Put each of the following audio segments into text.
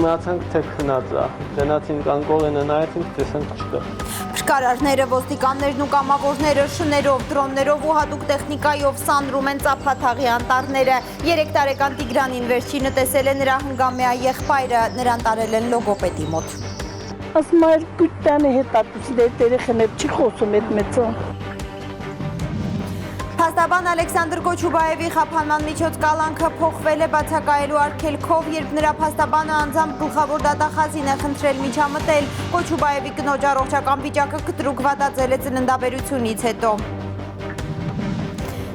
Իմացանք թե քնած է, գնացինք անկողինը նայեցինք, տեսանք չկա։ Փրկարարները, ոստիկաններն ու կամավորները շներով, դրոններով ու հատուկ տեխնիկայով սանրում են Ծափաթաղի անտառները։ 3 տարեկան Տիգրանին վերջինը տեսել է նրա հնգամյա եղբայրը, նրան տարել են լոգոպեդի մոտ։ Ասում էր գուտանը հետատուց երեխաներ չի խոսում այդ մեծը։ Փաստաբան Ալեքսանդր Կոչուբաևի խափանման միջոց կալանքը փոխվել է բացակայելու արգելքով, երբ նրա փաստաբանը անձամբ գլխավոր դատախազին է խնդրել միջամտել։ Կոչուբաևի կնոջ առողջական վիճակը կտրուկ վատացել է ծննդաբերությունից հետո։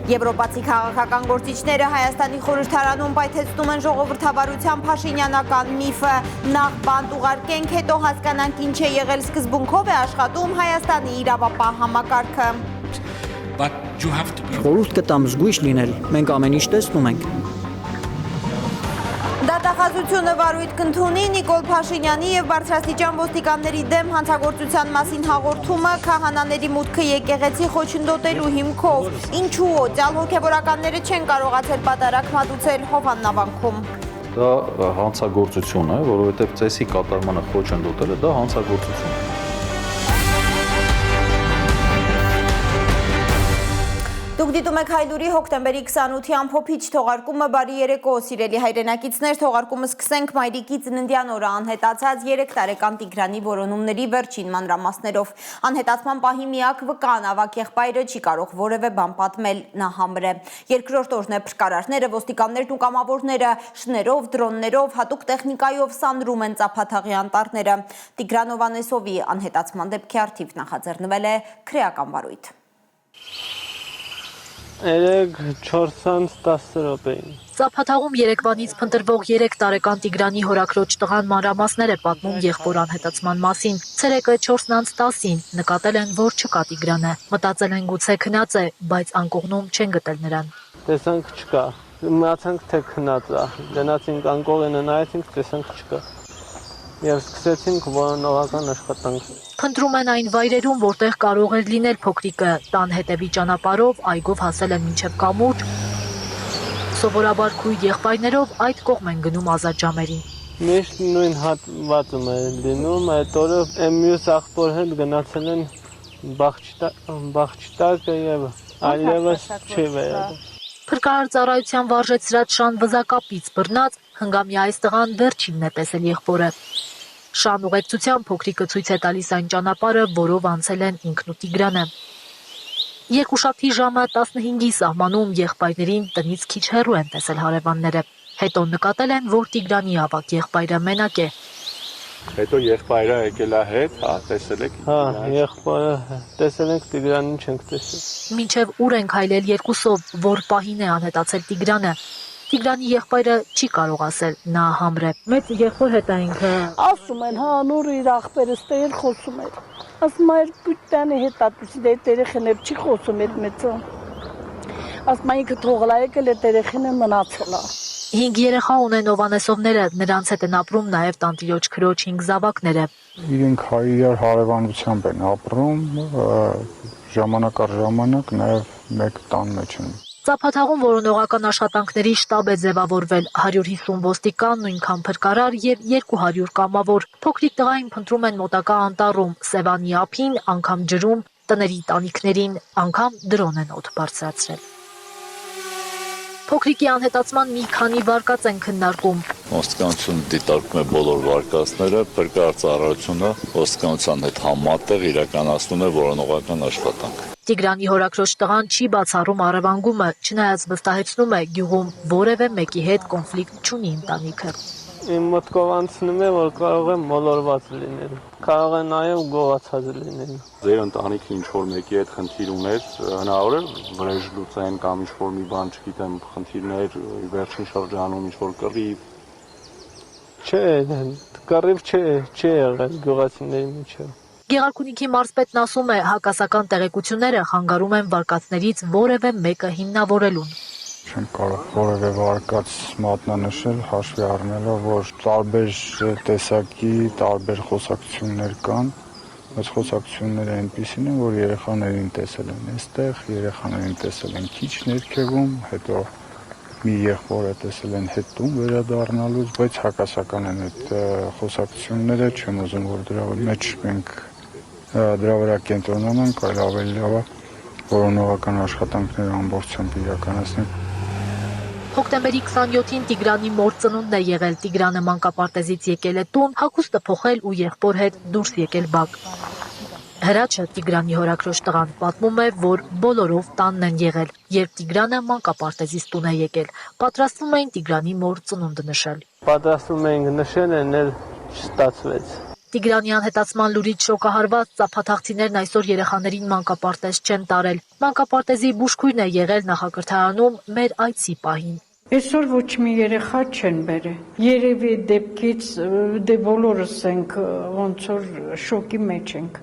Եվրոպացի քաղաքական գործիչները Հայաստանի խորհրդարանում պայթեցնում են ժողովրդավարության փաշինյանական միֆը։ Նախ բանտ ուղարկենք, հետո հասկանանք ինչ է եղել սկզբունքով է աշխատում Հայաստանի իրավապահ համակարգը։ Խորհուրդ կտամ զգույշ լինել, մենք ամեն ինչ տեսնում ենք։ Դատախազությունը վարույթ կընդունի Նիկոլ Փաշինյանի և բարձրաստիճան ոստիկանների դեմ հանցագործության մասին հաղորդումը քահանաների մուտքը եկեղեցի խոչընդոտելու հիմքով։ Ինչու օծյալ հոգևորականները չեն կարողացել պատարագ մատուցել Հովաննավանքում։ Դա հանցագործություն է, որովհետև ծեսի կատարմանը խոչընդոտելը դա հանցագործություն է։ Դուք դիտում եք Հայլուրի հոկտեմբերի 28-ի ամփոփիչ թողարկումը, բարի երեկո, սիրելի հայրենակիցներ, թողարկումը սկսենք մայրիկի ծննդյան օրը անհետացած 3 տարեկան Տիգրանի որոնումների վերջին մանրամասներով։ Անհետացման պահի միակ վկան ավագ եղբայրը չի կարող որևէ բան պատմել, նա համր է։ Երկրորդ օրն է փրկարարները, ոստիկաններն ու կամավորները շներով, դրոններով, հատուկ տեխնիկայով սանրում են Ծափաթաղի անտառները։ Տիգրան Հովհաննեսովի անհետացման դեպքի առթիվ նախաձեռնվել է քրեական վարույթ։ 3-4-10 րոպեին։ Ծափաթաղում երեկվանից փնտրվող 3 տարեկան Տիգրանի հորաքրոջ տղան մանրամասներ է պատմում եղբոր անհետացման մասին։ Ցերեկը 4:10-ին նկատել են, որ չկա Տիգրանը։ Մտածել են գուցե քնած է, բայց անկողնում չեն գտել նրան։ Տեսանք չկա, իմացանք թե քնած է, գնացինք անկողինը նայեցինք, տեսանք չկա։ Եվ սկսեցինք որոնողական աշխատանք։ Փնտրում են այն վայրերում, որտեղ կարող էր լինել փոքրիկը, տան հետևի ճանապարհով այգով հասել են մինչև կամուրջը։ Սովորաբար քույր եղբայրներով այդ կողմ են գնում ազատ ժամերին։ Միշտ նույն հատվածում է լինում, այդ օրը մյուս աղբոր հետ գնացել են Բախչտակը եւ այլևս չի վերադարձել։ Փրկարար ծառայության վարժեցրած Շան վզակապից բռնած հնգամյա այս տղան վերջինն է տեսել եղբորը։ Շան ուղեկցության փոքրիկը ցույց է տալիս այն ճանապարհը, որով անցել են ինքն ու Տիգրանը։ Երկուշաբթի ժամը 15-ի սահմանում եղբայրներին տնից քիչ հեռու են տեսել հարևանները։ Հետո նկատել են, որ Տիգրանի ավագ եղբայրը մենակ է։ Հետո եղբայրը եկել է հետ, տեսել եք։ Հա, եղբայրը տեսել ենք, Տիգրանին չենք տեսել։ Մինչև ուր ենք հայլել երկուսով, որ պահին է անհետացել Տիգրանը։ Տիգրանի եղբայրը չի կարող ասել, նա համր է։ Մեծ եղբոր հետ է ինքը։ Ասում են, հա, նոր իր աղբերը ստեր խոսում էր։ Ասում էր գուտանը հետատուց երեխաներ չի խոսում այդ մեծը։ Ասում են ինքը թողել է եկել այդ երեխանը մնացել է։ 5 երեխա ունեն Հովհաննեսովները, նրանց հետ են ապրում նաև տանտիրոջ քրոջ 5 զավակները։ Իրենք իրար հարևանությամբ են ապրում, ժամանակ առ ժամանակ նաև մեկ տան մեջ են։ Ծափաթաղում որոնողական աշխատանքների շտաբ է ձևավորվել 150 ոստիկան, նույնքան փրկարար եւ 200 կամավոր։ Փոքրիկ տղային փնտրում են մոտակա անտառում, Սևանի ափին, անգամ ջրում, տների տանիքներին, անգամ դրոն են օդ բարձրացրել։ Փոքրիկի անհետացման մի քանի վարկած են քննարկում։ Ոստիկանությունը դիտարկում է բոլոր վարկածները, փրկարար ծառայությունը ոստիկանության հետ համատեղ իրականացնում է որոնողական աշխատանք։ Տիգրանի հորաքրոջ տղան չի բացառում առևանգումը, չնայած վստահեցնում է գյուղում որևէ մեկի հետ կոնֆլիկտ չունի ընտանիքը։ Իմ մտքով անցնում է, որ կարող է մոլորված լինել, կարող է նաև գողացած լինել։ Ձեր ընտանիքը ինչ-որ մեկի հետ խնդիր ուներ, հնարավոր է վրեժ լուծեն կամ ինչ-որ մի բան, չգիտեմ, խնդիրներ վերջին շրջանում ինչ-որ կռիվ։ Չէ, կռիվ չի եղել գյուղացիների միջև։ Գեղարքունիքի մարզպետն ասում է, հակասական տեղեկությունները խանգարում են վարկածներից որևէ մեկը հիմնավորելուն։ Չեմ կարող որևէ վարկած մատնանշել, հաշվի առնելով, որ տարբեր տեսակի, տարբեր խոսակցություններ կան, բայց խոսակցությունները այնպիսին են, որ երեխաներին տեսել են այստեղ, երեխաներին տեսել են քիչ ներքևում, հետո մի եղբորը տեսել են հետում վերադառնալուց, բայց հակասական են այդ խոսակցությունները, չեմ ուզում որ դրա մեջ մենք դրա վրա կենտրոնանանք, այլ ավելի լավ է որոնողական աշխատանքները ամբողջությամբ իրականացնել։ Հոկտեմբերի 27-ին Տիգրանի մոր ծնունդն է եղել, Տիգրանը մանկապարտեզից եկել է տուն, հագուստը փոխել ու եղբոր հետ դուրս եկել բակ։ Հրաչը Տիգրանի հորաքրոջ տղան պատմում է, որ բոլորով տանն են եղել, երբ Տիգրանը մանկապարտեզից տուն է եկել, պատրաստվում էին Տիգրանի մոր ծնունդը նշել։ Պատրաստում էինք նշել, էլ չստացվեց։ Տիգրանի անհետացման լուրից շոկահարված ծափաթաղցիներն այսօր երեխաներին մանկապարտեզ չեն տարել։ Մանկապարտեզի բուժքույրն է եղել նախակրթարանում մեր այցի պահին։ Այսօր ոչ մի երեխա չեն բերել։ Երևի դեպքից դե բոլորս ենք ոնց որ շոկի մեջ ենք։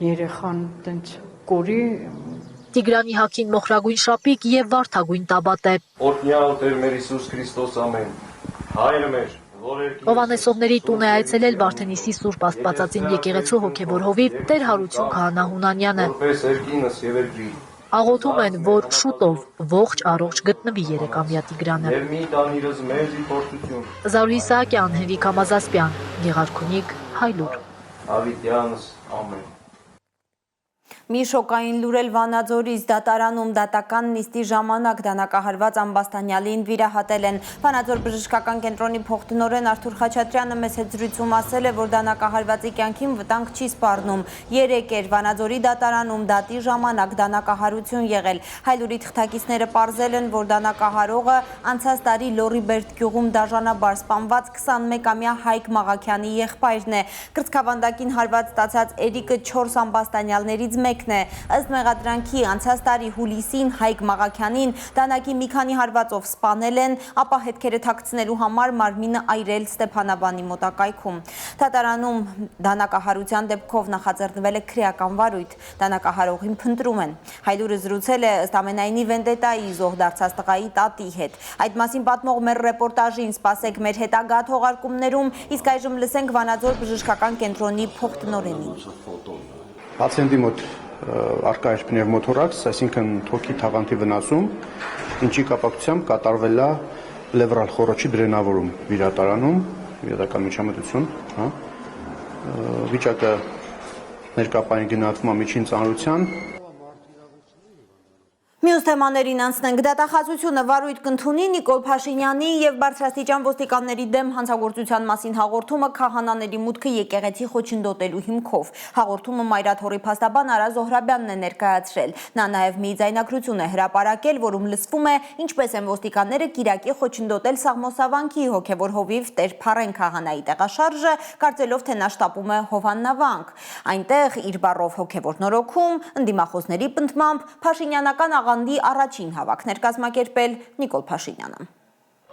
Երեխան տենց կորի։ Տիգրանի հագին մոխրագույն շապիկ եւ վարդագույն տաբատ է։ Օրհնյալ Տեր մեր Հիսուս Քրիստոս ամեն։ Հայրը մեր Հովանեսովների տուն է այցելել Վարդենիսի Սուրբ Աստվածածին եկեղեցու հոգևոր հովիվ Տեր Հարություն Քահանա Հունանյանը։ որպես երկինս եւ երկրի։ Աղոթում են, որ շուտով ողջ առողջ գտնվի երեկամյա Տիգրանը։ Եվ մի տանիրս մեզ իփորձություն։ Զարուհի Սահակյան, Հենրիկ Համազասպյան, Գեղարքունիք, Հայլուր։ Ավիտյանս ամեն։ Մի շոկային լուր էլ Վանաձորից դատարանում դատական նիստի ժամանակ դանակահարված Ամբաստանյալին վիրահատել են։ Վանաձոր բժշկական կենտրոնի փոխտնօրեն Արթուր Խաչատրյանը մեծ զրույցում ասել է, որ դանակահարվածի կյանքին վտանգ չի սպառնում։ Երեկ էր Վանաձորի դատարանում դատի ժամանակ դանակահարություն եղել։ Հայլուրի թղթակիցները պարզել են, որ դանակահարողը անցած տարի Լոռիբերդ գյուղում դաժանաբար սպանված 21-ամյա Հայկ Մաղաքյանի եղբայրն է։ Կրծքավանդակին հարված ստացած Էրիկը 4 ամբաստանյալներից մեկն է։ Ըստ մեղադրանքի անցած տարի հուլիսին Հայկ Մաղաքյանին դանակի մի քանի հարվածով սպանել են, ապա հետքերը թաքցնելու համար մարմինը այրել Ստեփանաբանի մոտակայքում։ Դատարանում դանակահարության դեպքով նախաձեռնվել է քրեական վարույթ։ Դանակահարողին փնտրում են։ Հայլուրը զրուցել է ըստ ամենայնի վենդետայի զոհ դարձած տղայի տատի հետ։ Այդ մասին պատմող մեր ռեպորտաժին սպասեք մեր հետագա թողարկումներում, իսկ այժմ լսենք Վանաձոր բժշկական կենտրոնի փոխտնօրենին։ Պացիենտի մոտ արկա էր պնևմոթորաքս, այսինքն թոքի թաղանթի վնասում, ինչի կապակցությամբ կատարվել է պլևրալ խոռոչի դրենավորում վիրատարանում, իրական միջամտություն, վիճակը ներկապային գնահատվում է միջին ծանրության։ Մյուս թեմաներին անցնենք։ Դատախազությունը վարույթ կընդունի Նիկոլ Փաշինյանի եւ բարձրաստիճան ոստիկանների դեմ հանցագործության մասին հաղորդումը քահանաների մուտքը եկեղեցի խոչընդոտելու հիմքով։ Հաղորդումը մայրաթորի փաստաբան Արա Զոհրաբյանն է ներկայացրել։ Նա նաեւ մի ձայնագրություն է հրապարակել, որում լսվում է ինչպես են ոստիկանները Կիրակի խոչընդոտել Սաղմոսավանքի հոգևոր հովիվ Տեր Փարեն քահանայի տեղաշարժը, կարծելով թե նա շտապում է Հովաննավանք։ Այնտեղ իր բառով հոգևոր նորոգում, ընդդիմախոսների պնդմամբ Փաշինյանական աղանդի առաջին հավաքն էր կազմակերպել Նիկոլ Փաշինյանը։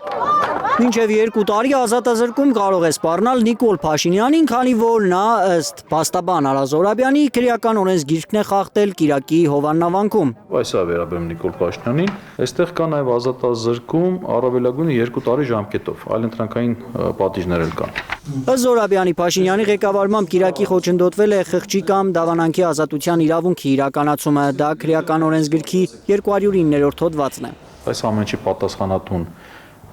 Մինչև 2 տարի ազատազրկում կարող է սպառնալ Նիկոլ Փաշինյանին, քանի որ նա ըստ փաստաբան Արա Զոհրաբյանի քրեական օրենսգիրքն է խախտել Կիրակի Հովաննավանքում։ Այս է վերաբերում Նիկոլ Փաշինյանին, այստեղ կա նաև ազատազրկում առավելագույնը 2 տարի ժամկետով, այլընտրանքային պատիժներ էլ կան։ Ըստ Զոհրաբյանի Փաշինյանի ղեկավարմամբ Կիրակի խոչընդոտվել է խղճի կամ դավանանքի ազատության իրավունքի իրականացումը, դա քրեական օրենսգրքի 209-րդ հոդվածն է։ Այս ամենի պատասխանատուն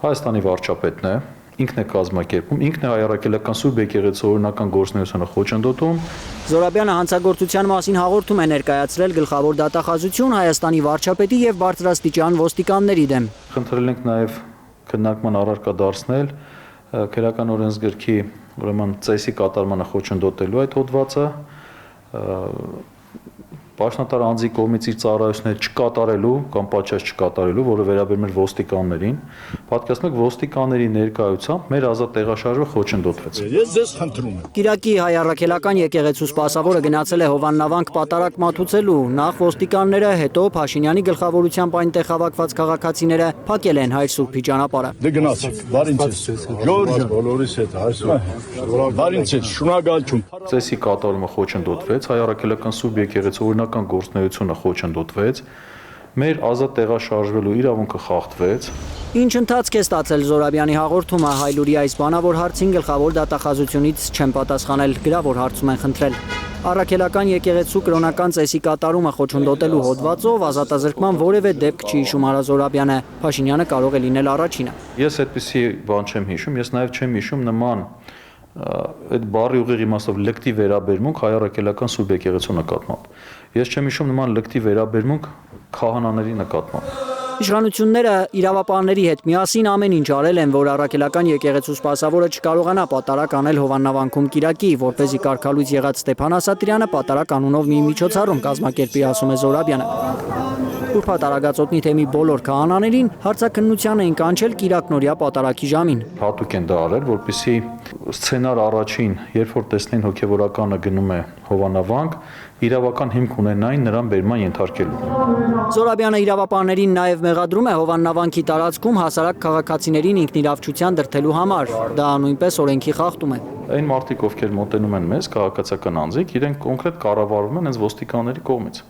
Հայաստանի վարչապետն է, ինքն է կազմակերպում, ինքն է հայրաքելական Սուրբ եկեղեցու օրինական գործունեությունը խոչընդոտում։ Զոհրաբյանը հանցագործության մասին հաղորդում է ներկայացրել գլխավոր դատախազություն Հայաստանի վարչապետի եւ բարձրաստիճան ոստիկանների դեմ։ Խնդրել ենք նաև քննարկման առարկա դարձնել քրեական օրենսգրքի ուրեմն ծեսի կատարմանը խոչընդոտելու այդ հոդվածը, Պաշտոնատար անձի կողմից իր ծառայությունները չկատարելու կամ պատշաճ չկատարելու, որը վերաբերում է ոստիկաններին, պատկերացնեք ոստիկանների ներկայությամբ մեր ազատ տեղաշարժը խոչընդոտվեց։ Ես ձեզ խնդրում եմ։ Կիրակի հայ առաքելական եկեղեցու սպասավորը գնացել է Հովաննավանք պատարակ մատուցելու, նախ ոստիկանները, հետո Փաշինյանի գլխավորությամբ այնտեղ հավաքված քաղաքացիները փակել են Հայր Սուրբի ճանապարհը։ Դե գնացեք, բարինցես։ Ժորժ բոլորիս հետ այսօր։ Բարինցես, շնորհակալություն։ Ծեսի կատարումը խոչընդոտվեց, հայ առաքելական Սուրբ եկեղեցու օրինական գործունեությունը խոչընդոտվեց, մեր ազատ տեղաշարժվելու իրավունքը խախտվեց։ Ինչ ընթացք է ստացել Զոհրաբյանի հաղորդումը, Հայլուրի այս բանավոր հարցին գլխավոր դատախազությունից չեն պատասխանել, գրավոր հարցում են խնդրել։ Առաքելական եկեղեցու կրոնական ծեսի կատարումը խոչընդոտելու հոդվածով ազատազրկման որևէ դեպք չի հիշում Արա Զորաբյանը։ Փաշինյանը կարող է լինել առաջինը։ Ես այդպիսի բան չեմ հիշում, ես նաև չեմ հիշում նման այդ բառի ուղիղ իմաստով լկտի վերաբերմունք հայ առաքելական Սուրբ եկեղեցու նկատմամբ։ Ես չեմ հիշում նման լկտի վերաբերմունք քահանաների նկատմամբ։ Իշխանությունները իրավապահների հետ միասին ամեն ինչ արել են, որ առաքելական եկեղեցու սպասավորը չկարողանա պատարակ անել Հովաննավանքում Կիրակի, որպեսզի կարգալույց եղած Ստեփան Ասատրյանը պատարակ անունով մի միջոցառում կազմակերպի, ասում է Զորաբյանը։ Ուրբաթ Արագածոտնի թեմի բոլոր քահանաներին հարցաքննության էին կանչել Կիրակնորյա պատարակի ժամին։ Հատուկ են դա արել, որպեսզի սցենար առաջին, երբ որ տեսնեն հոգևորականը գնում է Հովաննավանք, իրավական հիմք ունենային նրան բերման ենթարկելու։ Զորաբյանը իրավապահներին նաև մեղադրում է Հովաննավանքի տարածքում հասարակ քաղաքացիներին ինքնիրավչության դրդելու համար։ Դա նույնպես օրենքի խախտում է։ Այն մարդիկ, ովքեր մոտենում են մեզ, քաղաքացիական անձինք, իրենք կոնկրետ կառավարվում են հենց ոստիկանների կողմից։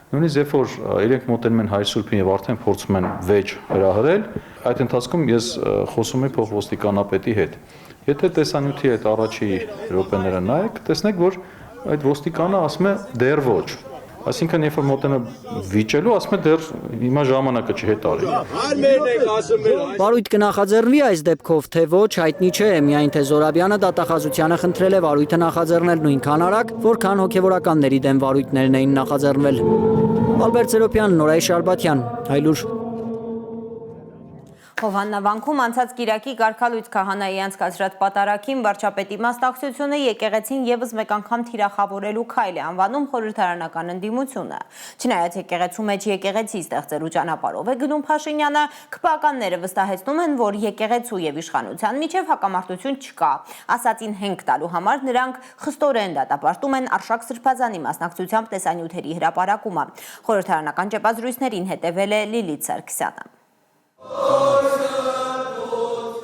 Նույնիսկ երբ որ իրենք մոտենում են Հայր Սուրբին եւ արդեն փորձում են վեճ հրահրել, այդ ընթացքում ես խոսում եմ փոխոստիկանապետի հետ։ Եթե տեսանյութի հետ առաջի րոպեները նայեք, տեսնեք, որ այդ ոստիկանը ասում է դեռ ոչ։ Այսինքն երբ որ մոտենա վիճելու, ասում է դեռ հիմա ժամանակը չի հետ արի։ Վարույթ կնախաձեռնվի այս դեպքով, թե ոչ, հայտնի չէ, միայն թե Զորաբյանը դատախազությանը խնդրել է վարույթը նախաձեռնել նույնքան արագ, որքան հոգևորականների դեմ վարույթներն էին նախաձեռնվել։ Ալբերտ Սերոբյան, Նորայր Շարբաթյան, Հայլուր։ Հովաննավանքում անցած Կիրակի կարգալույց քահանայի անցկացրած պատարակին վարչապետի մասնակցությունը եկեղեցին եւս մեկ անգամ թիրախավորելու քայլ է անվանում խորհրդարանական ընդդիմությունը։ Չնայած եկեղեցու մեջ եկեղեցի ստեղծելու ճանապարհով է գնում Փաշինյանը, քպականները վստահեցնում են, որ եկեղեցու եւ իշխանության միջև հակամարտություն չկա։ Ասածին հենք տալու համար նրանք խստորեն դատապարտում են Արշակ Սրբազանի մասնակցությամբ տեսանյութերի հրապարակումը։ Խորհրդարանական ճեպազրույցներին հետևել է Լիլիթ Սարգսյանը։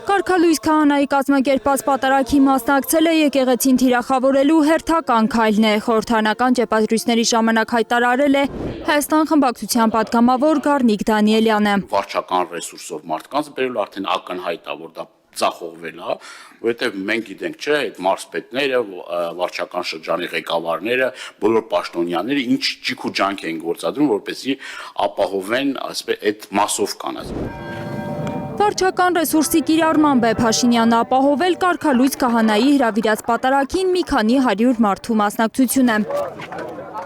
Կարգալույց քահանայի կազմակերպած պատարակի մասնակցել է եկեղեցին թիրախավորելու հերթական քայլն է։ Խորհրդարանական ճեպազրույցների ժամանակ հայտարարել է Հայաստան խմբակցության պատգամավոր Գառնիկ Դանիելյանը։ Վարչական ռեսուրսով մարդկանց բերելու արդեն ակնհայտ է, որ դա ծախողվել է, որովհետև մենք գիտենք, չէ, այդ մարզպետները, վարչական շրջանի ղեկավարները, բոլոր պաշտոնյաները ինչ ճիք ու ջանք են գործադրում, որպեսզի ապահովեն այդ մասով կանած։ Վարչական ռեսուրսի կիրառմամբ է Փաշինյանը ապահովել կարգալույց քահանայի հրավիրած պատարակին մի քանի 100 մարդու մասնակցությունը։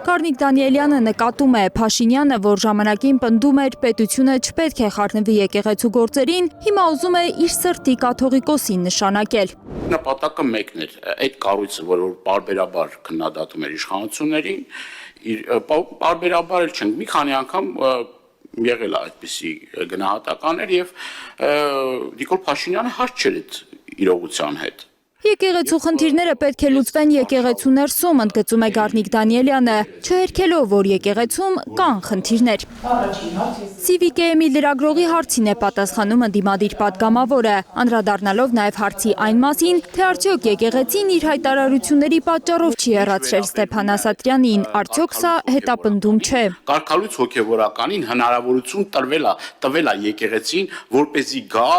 Գառնիկ Դանիելյանը նկատում է Փաշինյանը, որ ժամանակին պնդում էր պետությունը չպետք է խառնվի եկեղեցու գործերին, հիմա ուզում է իր սրտի կաթողիկոսին նշանակել։ Նպատակը մեկն էր, այդ կառույցը, որ պարբերաբար քննադատում էր իշխանություններին, պարբերաբար էլ չենք, մի քանի անգամ եղել է այդպիսի գնահատականներ եւ Նիկոլ Փաշինյանը հաշտ չէր այդ իրողության հետ։ Եկեղեցու խնդիրները պետք է լուծվեն եկեղեցու ներսում, ընդգծում է Գառնիկ Դանիելյանը, չհերքելով, որ եկեղեցում կան խնդիրներ։ Civic-ի լրագրողի հարցին է պատասխանում ընդդիմադիր պատգամավորը, անդրադառնալով նաև հարցի այն մասին, թե արդյոք եկեղեցին իր հայտարարությունների պատճառով չի հեռացրել Ստեփան Ասատրյանին, արդյոք սա հետապնդում չէ։ Կարգալույց հոգևորականին հնարավորություն տվել է եկեղեցին, որպեսզի գա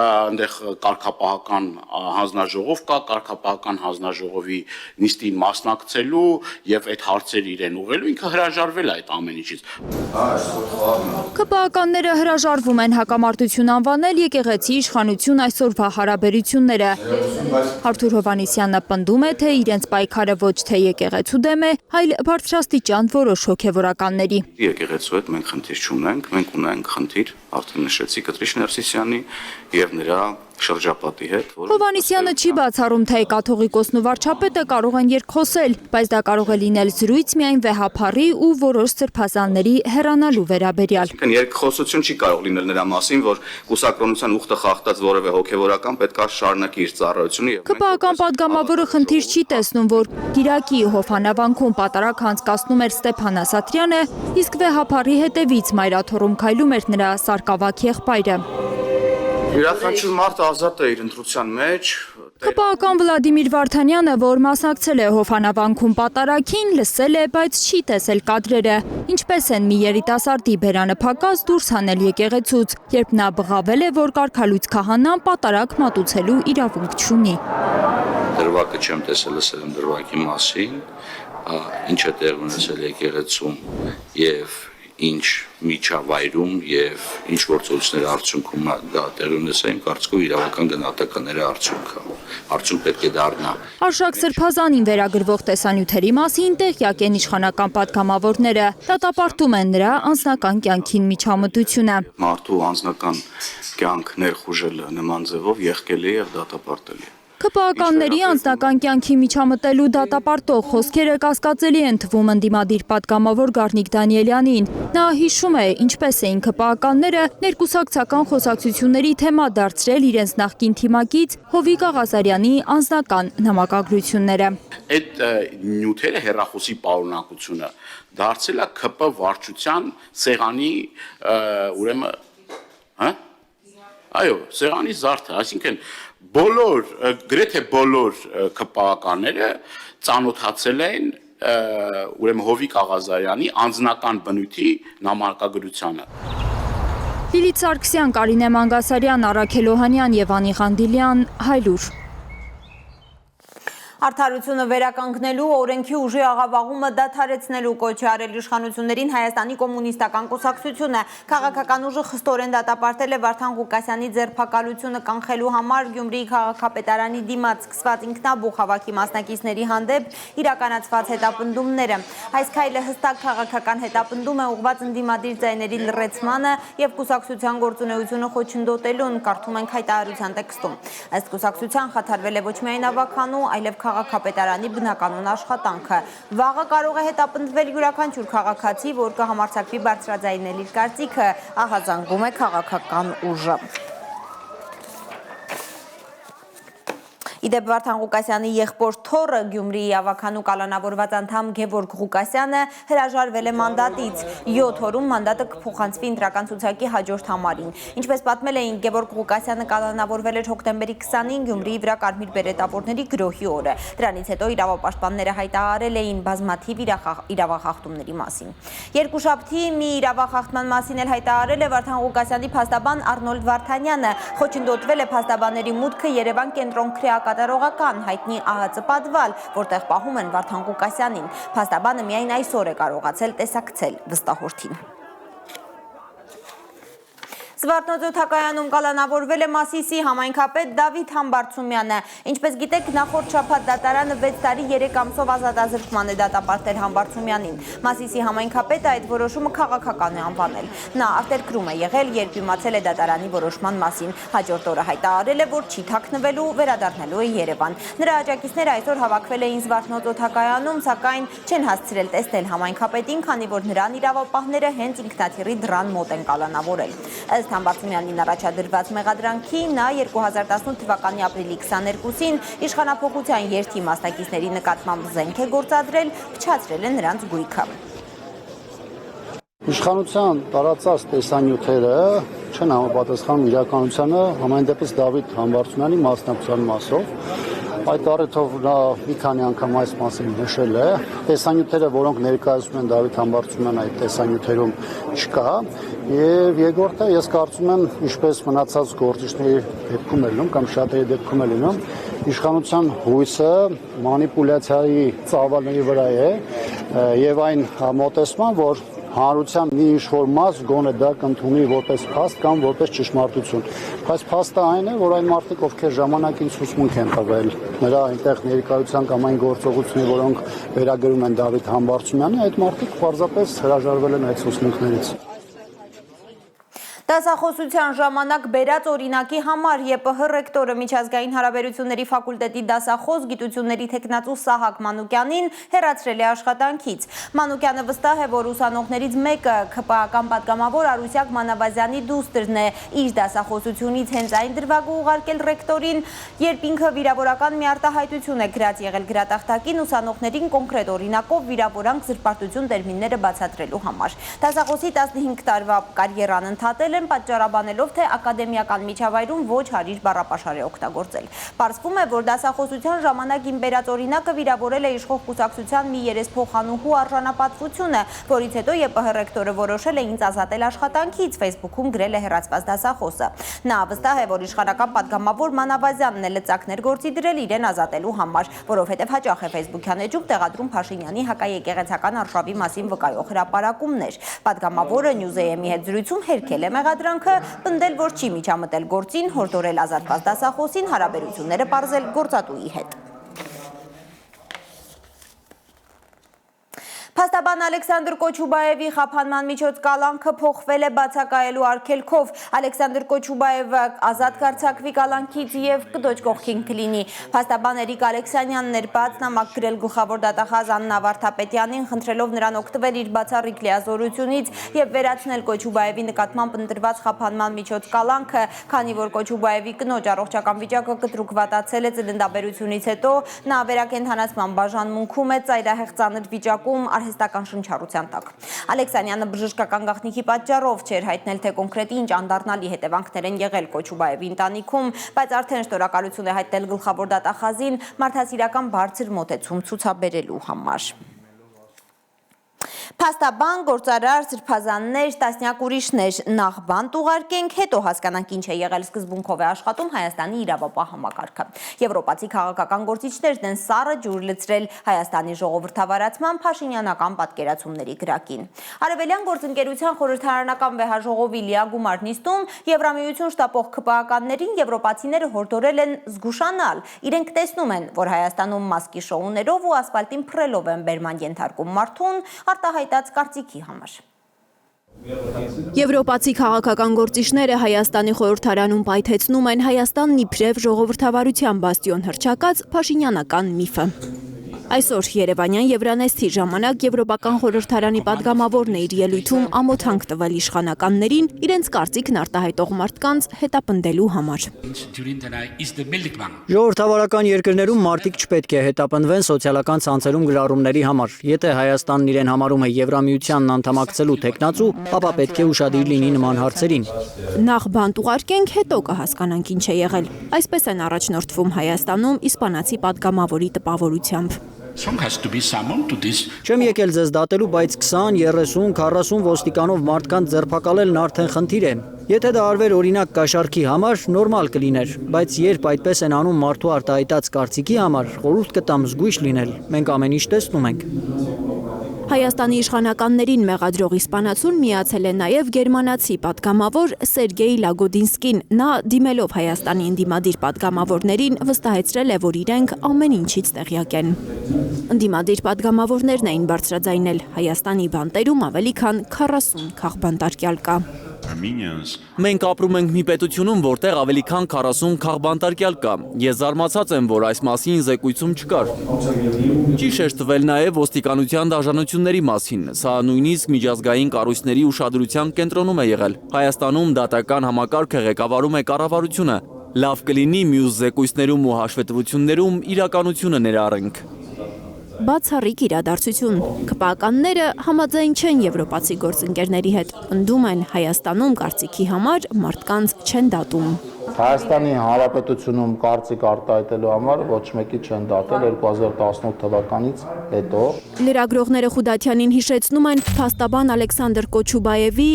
այնտեղ կարգապահական հանձնաժողով կարգապահական հանձնաժողովի նիստին մասնակցելու եւ այդ հարցերը իրեն ուղղելու, ինքը հրաժարվել է այդ ամեն ինչից։ ԿՊԱ-ականները հրաժարվում են հակամարտություն անվանել եկեղեցի իշխանություն այսօրվա հարաբերությունները։ Արթուր Հովհաննիսյանը պնդում է, թե իրենց պայքարը ոչ թե եկեղեցու դեմ է, այլ բարձրաստիճան որոշ հոգևորականների։ Եկեղեցու հետ մենք խնդիր չունենք, մենք ունենք խնդիր, արդեն նշեցի Կտրիշ Ներսիսյանի եւ նրա շրջապատի հետ։ Հովհաննիսյանը չի բացառում, թե կաթողիկոսն ու վարչապետը կարող են երկխոսել, բայց դա կարող է լինել զրույց միայն վեհափառի ու որոշ սրբազանների հեռանալու վերաբերյալ։ Երկխոսություն չի կարող լինել նրա մասին, որ կուսակրոնության ուխտը խախտած որևէ հոգևորական պետք է շարունակի իր ծառայությունը։ ԿՊԱ-ական պատգամավորը խնդիր չի տեսնում, որ Կիրակի Հովաննավանքում պատարակ անցկացնում էր Ստեփան Ասատրյանը, իսկ վեհափառի հետևից մայրաթոռում քայլում էր նրա սարկավակ եղբայրը։ Յուրաքանչյուր մարդ ազատ է իր ընտրության մեջ։ ԿՊԱ-ական Վլադիմիր Վարդանյանը, որ մասնակցել է Հովաննավանքում պատարակին, լսել է, բայց չի տեսել կադրերը, ինչպես են մի երիտասարդի բերանը փակած դուրս հանել եկեղեցուց, երբ նա բղավել է, որ կարգալույց քահանան պատարակ մատուցելու իրավունք չունի։ Դրվագը չեմ տեսել, լսել եմ դրվագի մասին, ինչ է տեղ ունեցել եկեղեցում եւ ինչ միջավայրում եւ ինչ գործողությունների արդյունքում դա տեղի ունեցել, կարծիքով իրավական գնահատականների արդյունք պետք է դառնա։ Արշակ Սրբազանին վերագրվող տեսանյութերի մասին տեղյակ են իշխանական պատգամավորները, դատապարտում են նրա անձնական կյանքին միջամտությունը։ Մարդու անձնական կյանք ներխուժելը նման ձևով եղկելի եւ դատապարտելի է։ ԿՊԱ-կանների անձնական կյանքի միջամտելու դատապարտող խոսքերը կասկածելի են թվում ընդդիմադիր պատգամավոր Գառնիկ Դանիելյանին։ Նա հիշում է, ինչպես էին ԿՊԱ-կանները ներկուսակցական խոսակցությունների թեմա դարձրել իրենց նախկին թիմակից Հովիկ Աղազարյանի անձնական նամակագրությունները։ Այդ նյութերը հեռախոսի պարունակությունը դարձել է ԿՊ վարչության սեղանի ուրեմն այո, սեղանի զարդը, այսինքն գրեթե բոլոր ԿՊԱ-կանները ծանոթացել են ուրեմն Հովիկ Աղազարյանի անձնական բնույթի նամակագրությանը։ Լիլիթ Սարգսյան, Կարինե Մանգասարյան, Առաքել Օհանյան եւ Անի Ղանդիլյան, Հայլուր։ Արդարությունը վերականգնելու, օրենքի ուժի աղավաղումը դադարեցնելու կոչ է արել իշխանություններին Հայաստանի կոմունիստական կուսակցությունը։ Քաղաքական ուժը խստորեն դատապարտել է Վարդան Ղուկասյանի ձերբակալությունը կանխելու համար Գյումրիի քաղաքապետարանի դիմաց սկսված ինքնաբուխ հավաքի մասնակիցների հանդեպ իրականացված հետապնդումները։ Այս քայլը հստակ քաղաքական հետապնդում է ուղղված ընդդիմադիր ձայների լռեցմանը եւ կուսակցության գործունեությունը խոչընդոտելուն, կարդում ենք հայտարարության տեքստում։ Ըստ կուսակցության խաթարվել է ոչ միայն ավականու, այլև քաղաքապետարանի բնականոն աշխատանքը։ Վաղը կարող է հետապնդվել յուրաքանչյուր քաղաքացի, որ կհամարձակվի բարձրաձայնել իր կարծիքը, ահազանգում է քաղաքական ուժը։ Իդեպ Վարդան Ղուկասյանի եղբոր թոռը Գյումրիի ավականու կալանավորված անդամ Գևորգ Ղուկասյանը հրաժարվել է մանդատից։ 7 օրում մանդատը կփոխանցվի ընտրական ցուցակի հաջորդ համարին։ Ինչպես պատմել էին, Գևորգ Ղուկասյանը կալանավորվել էր հոկտեմբերի 20-ին Գյումրիի վրա կարմիր բերետավորների գրոհի օրը։ Դրանից հետո իրավապաշտպանները հայտարարել էին բազմաթիվ իրավախախտումների մասին։ Երկուշաբթի մի իրավախախտման մասին էլ հայտարարել է Վարդան Ղուկասյանի փաստաբան Արնոլդ Վարդանյանը։ Խոչընդոտվել է փաստաբանների մուտքը Երևան կենտրոն քրեակատարողական հայտնի ԱՀԾ պատվալ, որտեղ պահում են Վարդան Ղուկասյանին։ Փաստաբանը միայն այսօր է կարողացել տեսակցել վստահորդին։ Զվարթնոց կալանավորվել է Մասիսի համայնքապետ Դավիթ Համբարձումյանը։ Ինչպես գիտեք, նախորդ շաբաթ դատարանը 6 տարի 3 ամսով ազատազրկման է դատապարտել Համբարձումյանին։ Մասիսի համայնքապետը այդ որոշումը քաղաքական է անվանել։ Նա արտերկրում է եղել, երբ իմացել է դատարանի որոշման մասին։ Հաջորդ օրը հայտարարել է, որ չի թաքնվելու, վերադառնալու է Երևան։ Նրա աջակիցները այսօր հավաքվել էին Զվարթնոց օդակայանում, սակայն չեն հասցրել տեսնել համայնքապետին, քանի որ նրան իրավապահները հենց ինքնաթիռի դռան մոտ են կալանավորել։ Ըստ Համբարձումյանին առաջադրված մեղադրանքի նա 2018 թվականի ապրիլի 22-ին իշխանափոխության երթի մասնակիցների նկատմամբ զենք է գործադրել, փչացրել է նրանց գույքը։ Իշխանության տարածած տեսանյութերը չեն համապատասխանում իրականությանը, համայն դեպս Դավիթ Համբարձումյանի մասնակցության մասով։ Այդ առիթով նա մի քանի անգամ այս մասին նշել է։ Տեսանյութերը, որոնք ներկայացնում են Դավիթ Համբարձումյանը, այդ տեսանյութերում չկա։ Եվ երկրորդը, ես կարծում եմ, ինչպես մնացած գործիչների դեպքում է լինում կամ շատերի դեպքում է լինում, իշխանության հույսը մանիպուլյացիայի ծավալների վրա է եւ այն մոտեցման, որ հանրության մի ինչ-որ մաս գոնե դա կընդունի որպես փաստ կամ որպես ճշմարտություն։ Բայց փաստը այն է, որ այն մարդիկ, ովքեր ժամանակին ցուցմունք են տվել նրա այնտեղ ներկայության կամ այն գործողությունների, որոնք վերագրում են Դավիթ Համբարձումյանի, այդ մարդիկ պարզապես հրաժարվել են այդ ցուցմունքներից։ Դասախոսության ժամանակ բերած օրինակի համար ԵՊՀ ռեկտորը միջազգային հարաբերությունների ֆակուլտետի դասախոս գիտությունների թեկնածու Սահակ Մանուկյանին հեռացրել է աշխատանքից։ Մանուկյանը վստահ է, որ ուսանողներից մեկը ՔՊԱ-ական պատգամավոր Արուսյակ Մանավազյանի դուստրն է, իր դասախոսությունից հենց այն դրվագը ուղարկել ռեկտորին, երբ ինքը վիրավորական մի արտահայտություն է գրած եղել գրատախտակին ուսանողներին կոնկրետ օրինակով վիրավորանք զրպարտություն տերմինները բացատրելու համար։ Դասախոսի 15 տարվա կարիերան ընդհատել է են պատճառաբանելով, թե ակադեմիական միջավայրում ոչ հարիր բառապաշար է օգտագործել։ Պարզվում է, որ դասախոսության ժամանակ իմ բերած օրինակը վիրավորել է իշխող կուսակցության մի երեսփոխանուհու արժանապատվությունը, որից հետո ԵՊՀ ռեկտորը որոշել է ինձ ազատել աշխատանքից, Facebook-ում գրել է հեռացված դասախոսը։ Նա վստահ է, որ իշխանական պատգամավոր Մանավազյանն է լծակներ գործի դրել իրեն ազատելու համար, որովհետև հաճախ է Facebook-յան էջում տեղադրում Փաշինյանի հակաեկեղեցական արշավի մասին վկայող հրապարակումներ։ Պատգամավորը Նյուզեյեմի հետ զրույցում հերքել է մեղադրանքը, պնդել, որ չի միջամտել գործին, հորդորել ազատված դասախոսին հարաբերությունները պարզել գործատուի հետ։ Փաստաբան Ալեքսանդր Կոչուբաևի խափանման միջոց կալանքը փոխվել է բացակայելու արգելքով։ Ալեքսանդր Կոչուբաևը ազատ կարձակվի կալանքից եւ կդոջ կողքին կլինի։ Փաստաբան Էրիկ Ալեքսանյանն էր բաց նամակ գրել գլխավոր դատախազ Աննա Վարդապետյանին, խնդրելով նրան օգտվել իր բացառիկ լիազորությունից եւ վերացնել Կոչուբաևի նկատմամբ ընտրված խափանման միջոց կալանքը, քանի որ Կոչուբաևի կնոջ առողջական վիճակը կտրուկ վատացել է ծննդաբերությունից հետո, նա վերակենդանացման բաժանմունքում է ծայրահեղ ծանր վիճակում արհեստական շնչառության տակ։ Ալեքսանյանը բժշկական գաղտնիքի պատճառով չէր հայտնել, թե կոնկրետ ինչ անդառնալի հետևանքներ են եղել Կոչուբաևի ընտանիքում, բայց արդեն շնորհակալություն է հայտնել գլխավոր դատախազին մարդասիրական բարձր մոտեցում ցուցաբերելու համար։ Փաստաբան, գործարար, սրբազաններ, տասնյակ ուրիշներ, նախ բանտ ուղարկենք, հետո հասկանանք ինչ է եղել սկզբունքով է աշխատում Հայաստանի իրավապահ համակարգը։ Եվրոպացի քաղաքական գործիչներն են սառը ջուր լցրել Հայաստանի ժողովրդավարացման փաշինյանական պատկերացումների գրակին։ Արևելյան գործընկերության խորհրդարանական վեհաժողովի լիագումար նիստում Եվրամիություն շտապող ԿՊԱ-ականներին եվրոպացիները հորդորել են զգուշանալ։ Իրենք տեսնում են, որ Հայաստանում մասկի շոուներով ու ասֆալտին փռելով են բերման ենթարկում մարդուն արտահայտած կարծիքի համար։ Եվրոպացի քաղաքական գործիչները Հայաստանի խորհրդարանում պայթեցնում են Հայաստանն իբրև ժողովրդավարության բաստիոն հռչակած փաշինյանական միֆը։ Այսօր Երևանյան Եվրանեստի ժամանակ Եվրոպական խորհրդարանի պատգամավորն է իր ելույթում ամոթանք տվել իշխանականներին իրենց կարծիքն արտահայտող մարդկանց հետապնդելու համար։ Ժողովրդավարական երկրներում մարդիկ չպետք է հետապնդվեն սոցիալական ցանցերում գրառումների համար։ Եթե Հայաստանն իրեն համարում է Եվրամիությանն անդամակցելու տեխնացու, ապա պետք է ուշադիր լինի նման հարցերին։ Նախ բանտ ուղարկենք, հետո կհասկանանք ինչ է եղել։ Այսպես են առաջնորդվում Հայաստանում իսպանացի պատգամավորի տպավորությամբ։ Չեմ եկել ձեզ դատելու, բայց 20, 30, 40 ոստիկանով մարդկանց ձերբակալելն արդեն խնդիր է։ Եթե դա արվեր օրինակ կաշառքի համար, նորմալ կլիներ, բայց երբ այդպես են անում մարդու արտահայտած կարծիքի համար, խորհուրդ կտամ զգույշ լինել։ Մենք ամեն ինչ տեսնում ենք։ Հայաստանի իշխանականներին մեղադրող իսպանացուն միացել է նաև գերմանացի պատգամավոր Սերգեյ Լագոդինսկին։ Նա դիմելով Հայաստանի ընդդիմադիր պատգամավորներին վստահեցրել է, որ իրենք ամեն ինչից տեղյակ են։ Ընդդիմադիր պատգամավորներն էին բարձրաձայնել Հայաստանի բանտերում ավելի քան 40 քաղբանտարկյալ կա։ Մենք ապրում ենք մի պետությունում, որտեղ ավելի քան 40 քաղբանտարկյալ կա։ Ես զարմացած եմ, որ այս մասին զեկույցում չկար։ Ճիշտ է տվել նաև ոստիկանության դաժանությունների մասին։ Սա նույնիսկ միջազգային կառույցների ուշադրության կենտրոնում է եղել։ Հայաստանում դատական համակարգը ղեկավարում է կառավարությունը։ Լավ կլինի մյուս զեկույցներում ու հաշվետվություններում իրականությունը ներառենք։ Բացառիկ իրադարձություն։ ԿՊԱ-ականները համաձայն չեն եվրոպացի գործընկերների հետ։ Պնդում են Հայաստանում կարծիքի համար մարդկանց չեն դատում։ Հայաստանի Հանրապետությունում կարծիք արտահայտելու համար ոչ մեկի չեն դատել 2018 թվականից հետո։ Լրագրողները Խուդատյանին հիշեցնում են փաստաբան Ալեքսանդր Կոչուբաևի,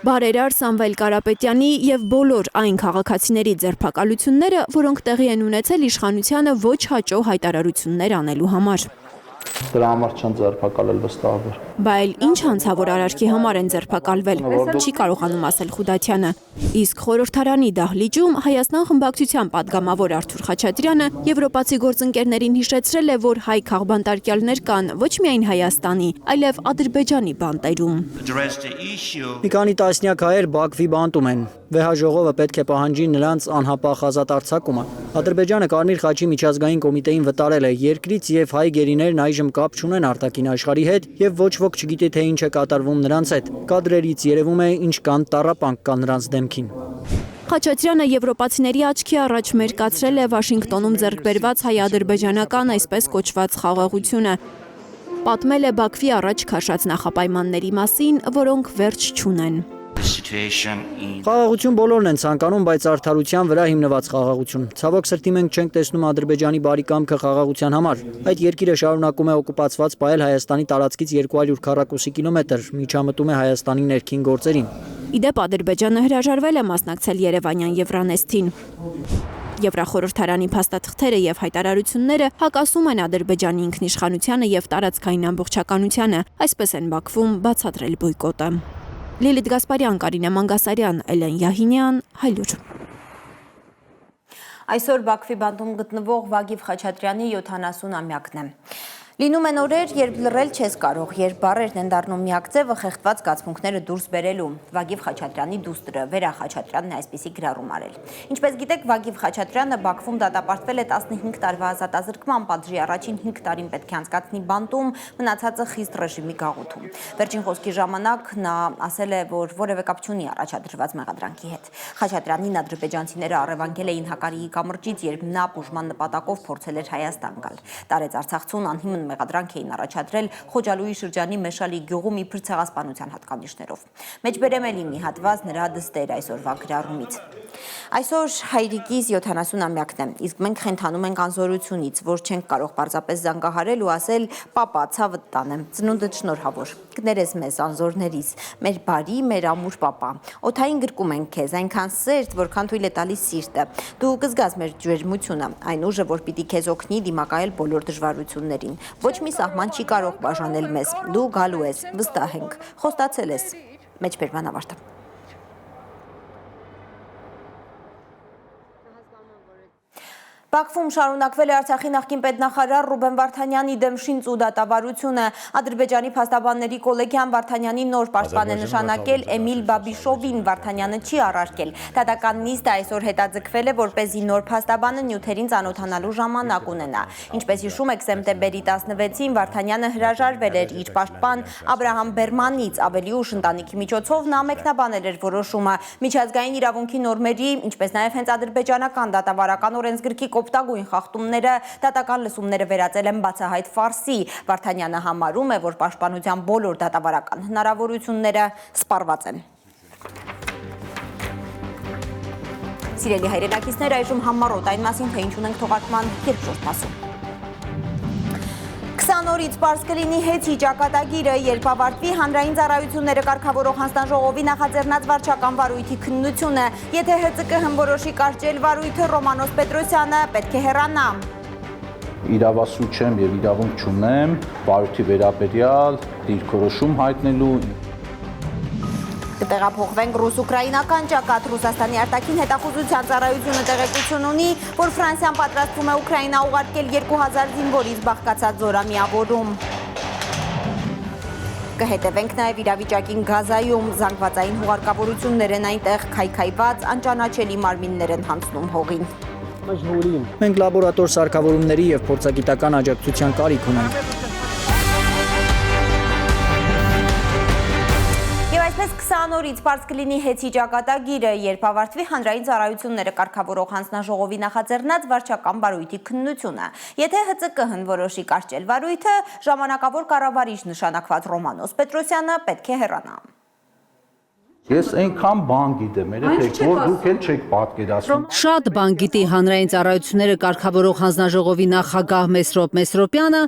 բարերար Սամվել Կարապետյանի եւ բոլոր այն քաղաքացիների ձերբակալությունները, որոնք տեղի են ունեցել իշխանությանը ոչ հաճո հայտարարություններ անելու համար։ Դրա համար չեն ձերբակալել վստահաբար։ Բայց ինչ հանցավոր արարքի համար են ձերբակալվել, չի կարողանում ասել Խուդատյանը։ Իսկ խորհրդարանի դահլիճում Հայաստան խմբակցության պատգամավոր Արթուր Խաչատրյանը եվրոպացի գործընկերներին հիշեցրել է, որ հայ քաղբանտարկյալներ կան ոչ միայն Հայաստանի, այլև Ադրբեջանի բանտերում։ Մի քանի տասնյակ հայեր Բաքվի բանտում են։ Վեհաժողովը պետք է պահանջի նրանց անհապաղ ազատ արձակումը։ Ադրբեջանը Կարմիր խաչի միջազգային կոմիտեին վտարել է երկրից եւ հայ գերիներն այժմ կապ չունեն արտաքին աշխարհի հետ եւ ոչ ոք չգիտի թե ինչ է կատարվում նրանց հետ։ Կադրերից երևում է ինչ կան տառապանք կա նրանց դեմքին։ Խաչատրյանը եվրոպացիների աչքի առաջ մերկացրել է Վաշինգտոնում ձեռք բերված հայ-ադրբեջանական այսպես կոչված խաղաղությունը։ Պատմել է Բաքվի առաջ քաշած նախապայմանների մասին, որոնք վերջ չունեն։ Խաղաղություն բոլորն են ցանկանում, բայց արդարության վրա հիմնված խաղաղություն։ Ցավոք սրտի մենք չենք տեսնում Ադրբեջանի բարի կամքը խաղաղության համար։ Այդ երկիրը շարունակում է օկուպացված պահել Հայաստանի տարածքից 200 քառակուսի կիլոմետր, միջամտում է Հայաստանի ներքին գործերին։ Իդեպ Ադրբեջանը հրաժարվել է մասնակցել Երևանյան Եվրանեստին։ Եվրախորհրդարանի փաստաթղթերը եւ հայտարարությունները հակասում են Ադրբեջանի ինքնիշխանությանը եւ տարածքային ամբողջականությանը, այսպես են Բաքվում բացատրել բոյկոտը։ Լիլիթ Գասպարյան, Կարինե Մանգասարյան, Էլեն Յահինյան, Հայլուր։ Այսօր Բաքվի բանտում գտնվող Վագիվ Խաչատրյանի 70-ամյակն է։ Լինում են օրեր, երբ լռել չես կարող, երբ բառերն են դառնում միակ ձևը խեղդված զգացմունքները դուրս բերելու։ Վագիվ Խաչատրյանի դուստրը Վերա Խաչատրյանն է այսպիսի գրառում արել։ Ինչպես գիտեք, Վագիվ Խաչատրյանը Բաքվում դատապարտվել է 15 տարվա ազատազրկման պատժի առաջին 5 տարին պետք է անցկացնի բանտում, մնացածը խիստ ռեժիմի գաղութում։ Վերջին խոսքի ժամանակ նա ասել է, որ որևէ կապ չունի առաջադրված մեղադրանքի հետ։ Խաչատրյանին ադրբեջանցիները առևանգել էին Հակարիի կամրջից, երբ նա բուժման նպատակով փորձել էր Հայաստան գալ։ Տարեց Արցախցուն անհիմն մեղադրանք էին առաջադրել Խոջալույի շրջանի Մեշալի գյուղում իբր ցեղասպանության հատկանիշներով։ Մեջբերեմ է մի հատված նրա դստեր այսօրվա գրառումից։ Այսօր հայրիկիս 70-ամյակն է, իսկ մենք խենթանում ենք անզորությունից, որ չենք կարող պարզապես զանգահարել ու ասել «Պապա, ցավդ տանեմ, ծնունդդ շնորհավոր, կներես մեզ անզորներիս, մեր բարի, մեր ամուր պապա, օդային գրկում ենք քեզ, այնքան սերտ, որքան թույլ է տալիս սիրտը, դու կզգաս մեր ջերմությունը, այն ուժը, որ պիտի քեզ օգնի դիմակայել բոլոր դժվարություններին, ոչ մի սահման չի կարող բաժանել մեզ, դու գալու ես, վստահ ենք, խոստացել ես»։ Մեջբերման ավարտը։ Բաքվում շարունակվել է Արցախի նախկին պետնախարար Ռուբեն Վարդանյանի դեմ շինծ ու դատավարությունը։ Ադրբեջանի փաստաբանների կոլեգիան Վարդանյանի նոր պաշտպան է նշանակել Էմիլ Բաբիշովին, Վարդանյանը չի առարկել։ Դատական նիստը այսօր հետաձգվել է, որպեսզի նոր փաստաբանը նյութերին ծանոթանալու ժամանակ ունենա։ Ինչպես հիշում եք, սեպտեմբերի 16-ին Վարդանյանը հրաժարվել էր իր պաշտպան Աբրահամ Բերմանից, ավելի ուշ ընտանիքի միջոցով նա մեկնաբանել էր որոշումը։ Միջազգային իրավունքի նորմերի, ինչպես նաև հենց ադրբեջանական դատավարական օրենսգրքի օգտագույն խախտումները դատական լսումները վերածել են բացահայտ ֆարսի։ Վարդանյանը համարում է, որ պաշտպանության բոլոր դատավարական հնարավորությունները սպառված են։ Սիրելի հայրենակիցներ, այժմ համառոտ այն մասին, թե ինչ ունենք թողարկման երկրորդ մասում։ 20 օրից պարզ կլինի հեծի ճակատագիրը, երբ ավարտվի հանրային ծառայությունները կարգավորող հանձնաժողովի նախաձեռնած վարչական վարույթի քննությունը, եթե ՀԾԿ հնորոշի կարճել վարույթը Ռոմանոս Պետրոսյանը պետք է հեռանա։ Իրավասու չեմ եւ իրավունք չունեմ վարույթի վերաբերյալ դիրքորոշում հայտնելու։ Կտեղափոխվենք ռուս-ուկրաինական ճակատ։ Ռուսաստանի արտաքին հետախուզության ծառայությունը տեղեկություն ունի, որ Ֆրանսիան պատրաստվում է Ուկրաինա ուղարկել 2000 զինվորից բաղկացած զորամիավորում։ Կհետևենք նաև իրավիճակին Գազայում, զանգվածային հուղարկավորություններ են այնտեղ քայքայված, անճանաչելի մարմիններ են հանձնում հողին։ Մենք լաբորատոր սարքավորումների եւ փորձագիտական աջակցության կարիք ունենք։ Այսպես 20 օրից պարզ կլինի հեծի ճակատագիրը, երբ ավարտվի հանրային ծառայությունները կարգավորող հանձնաժողովի նախաձեռնած վարչական վարույթի քննությունը։ Եթե ՀԾԿ հնորոշի կարճել վարույթը, ժամանակավոր կառավարիչ նշանակված Ռոմանոս Պետրոսյանը պետք է հեռանա։ Ես այնքան բան գիտեմ, երեք որ դուք էլ չեք պատկերացնում։ Շատ բան գիտի հանրային ծառայությունները կարգավորող հանձնաժողովի նախագահ Մեսրոպ Մեսրոպյանը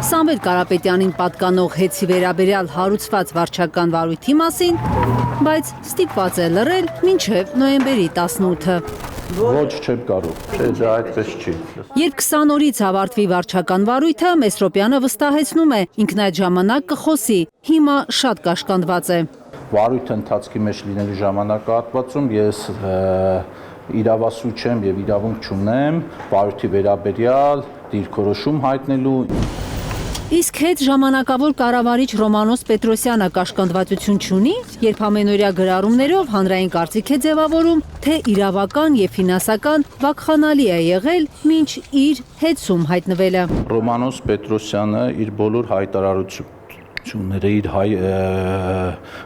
Սամվել Կարապետյանին պատկանող հեծի վերաբերյալ հարուցված վարչական վարույթի մասին, բայց ստիպված է լռել մինչև նոյեմբերի 18-ը։ Ոչ չեմ կարող, չէ, դա այդպես չի։ Երբ 20 օրից ավարտվի վարչական վարույթը, Մեսրոպյանը վստահեցնում է, ինքն այդ ժամանակ կխոսի, հիմա շատ կաշկանդված է։ Վարույթի ընթացքի մեջ լինելու ժամանակահատվածում ես իրավասու չեմ եւ իրավունք չունեմ վարույթի վերաբերյալ դիրքորոշում հայտնելու։ Իսկ հետ ժամանակավոր կառավարիչ Ռոմանոս Պետրոսյանը կաշկանդվածություն չունի, երբ ամենօրյա գրառումներով հանրային կարծիք է ձևավորում, թե իրավական եւ ֆինանսական վակխանալի է եղել մինչ իր հեծում հայտնվելը։ Ռոմանոս Պետրոսյանը իր բոլոր գործունեությունները, իր հայ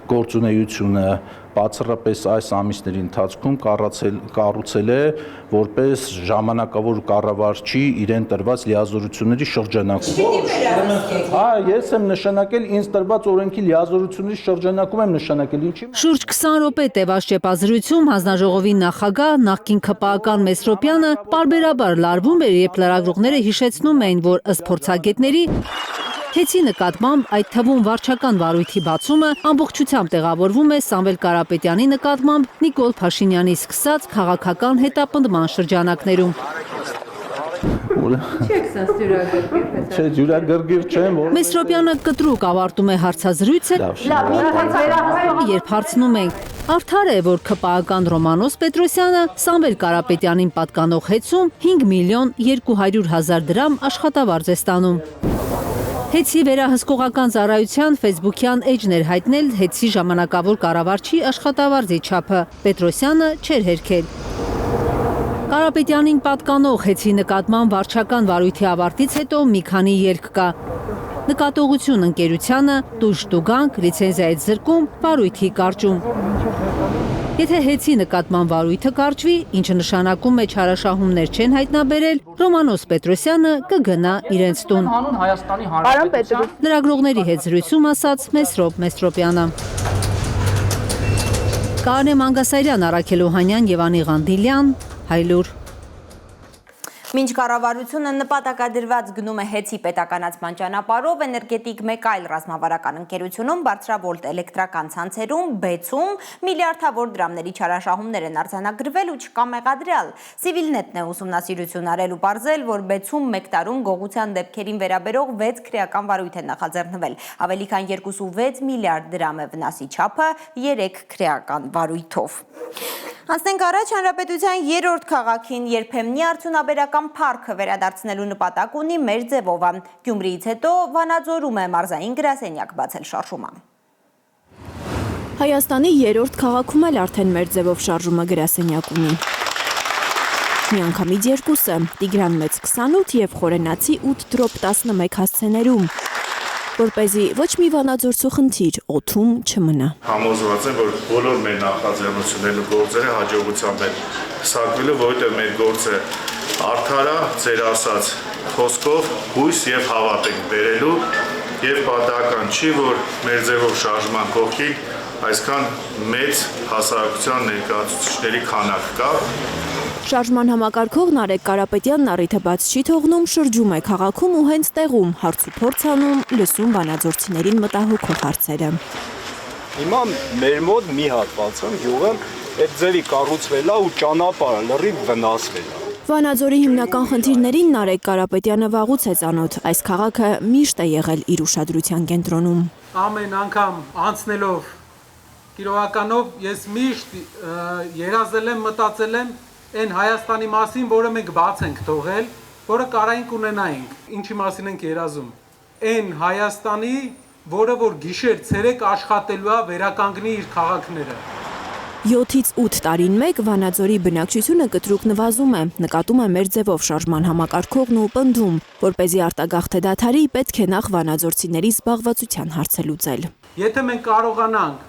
գործունեությունը բացառապես այս ամիսների ընթացքում կառուցել է որպես ժամանակավոր կառավարչի իրեն տրված լիազորությունների շրջանակում։ Ես եմ նշանակել ինձ տրված օրենքի լիազորությունների շրջանակում եմ նշանակել ինչի։ Շուրջ 20 րոպե տևած ճեպազրույցում հանձնաժողովի նախագահ նախկին ՔՊԱ-ական Մեսրոպյանը պարբերաբար լարվում էր, երբ լրագրողները հիշեցնում էին, որ ըստ փորձագետների Հեծի նկատմամբ այդ թվում վարչական վարույթի բացումը ամբողջությամբ տեղավորվում է Սամվել Կարապետյանի նկատմամբ Նիկոլ Փաշինյանի սկսած քաղաքական հետապնդման շրջանակներում։ Չէ, ջուրագրգիռ չեմ, որ Մեսրոպյանը կտրուկ ավարտում է հարցազրույցը, երբ հարցնում ենք. արդար է, որ ՔՊԱ-ական Ռոմանոս Պետրոսյանը Սամվել Կարապետյանին պատկանող հեծում 5 միլիոն 200 հազար դրամ աշխատավարձ է ստանում։ Հեծի վերահսկողական ծառայության ֆեյսբուքյան էջն էր հայտնել հեծի ժամանակավոր կառավարչի աշխատավարձի չափը։ Պետրոսյանը չէր հերքել։ Կարապետյանին պատկանող հեծի նկատմամբ վարչական վարույթի ավարտից հետո մի քանի ելք կա։ Նկատողություն ընկերությանը, տուժ տուգանք, լիցենզիայից զրկում, վարույթի կարճում։ Եթե հեծի նկատմամբ վարույթը կարճվի, ինչը նշանակում է չարաշահումներ չեն հայտնաբերել, Ռոմանոս Պետրոսյանը կգնա իրենց տուն։ Լրագրողների հետ զրույցում ասաց Մեսրոպ Մեսրոպյանը։ Կանե Մանգասարյան, Արաքել Օհանյան եւ Անի Ղանդիլյան, Հայլուր։ Մինչ կառավարությունը նպատակադրված գնում է հեծի պետականացման ճանապարհով, էներգետիկ մեկ այլ ռազմավարական ընկերությունում բարձրավոլտ էլեկտրական ցանցերում բեցում միլիարդավոր դրամների չարաշահումներ են արձանագրվել ու չկա մեղադրյալ։ Civilnet-ն է ուսումնասիրություն արել ու պարզել, որ բեցում մեկ տարում գողության դեպքերին վերաբերող 6 քրեական վարույթ է նախաձեռնվել։ Ավելի քան 2.6 միլիարդ դրամ է վնասի չափը 3 քրեական վարույթով։ Անցնենք առաջ հանրապետության 3-րդ քաղաքին, երբեմնի արդյունաբերական փառքը վերադարձնելու նպատակ ունի մեր ձևովը։ Գյումրիից հետո Վանաձորում է մարզային գրասենյակ բացել շարժումը։ Հայաստանի 3-րդ քաղաքում էլ արդեն մեր ձևով շարժումը գրասենյակ ունի։ Միանգամից երկուսը՝ Տիգրան Մեծ 28 եւ Խորենացի 8/11 հասցեներում, որպեսզի ոչ մի վանաձորցու խնդիր օդում չմնա։ Համոզված եմ, որ բոլոր մեր նախաձեռնությունները գործերը հաջողությամբ են սակվելու, որովհետև մեր գործը արդար է, ձեր ասած խոսքով հույս եւ հավատ ենք բերելու եւ պատահական չի, որ մեր ձևով շարժման կողքին այսքան մեծ հասարակության ներկայացուցիչների քանակ կա։ Շարժման համակարգող Նարեկ Կարապետյանն առիթը բաց չի թողնում, շրջում է քաղաքում ու հենց տեղում հարց ու փորձ անում, լսում վանաձորցիներին մտահոգող հարցերը։ Հիմա մեր մոտ մի հատվածում յուղը այդ ձևի կառուցվել է ու ճանապարհը լրիվ վնասվել է։ Վանաձորի հիմնական խնդիրներին Նարեկ Կարապետյանը վաղուց է ծանոթ, այս քաղաքը միշտ է եղել իր ուշադրության կենտրոնում։ Ամեն անգամ անցնելով Կիրովականով ես միշտ երազել եմ, մտածել եմ այն Հայաստանի մասին, որը մենք բաց ենք թողել, որը կարայինք ունենայինք, ինչի մասին ենք երազում։ Այն Հայաստանի, որը որ գիշեր ցերեկ աշխատելու է վերականգնի իր քաղաքները։ 7-ից 8 տարին մեկ Վանաձորի բնակչությունը կտրուկ նվազում է, նկատում է մեր ձևով շարժման համակարգողն ու պնդում, որպեսզի արտագաղթե դադարի պետք է նախ վանաձորցիների զբաղվածության հարցը լուծել։ Եթե մենք կարողանանք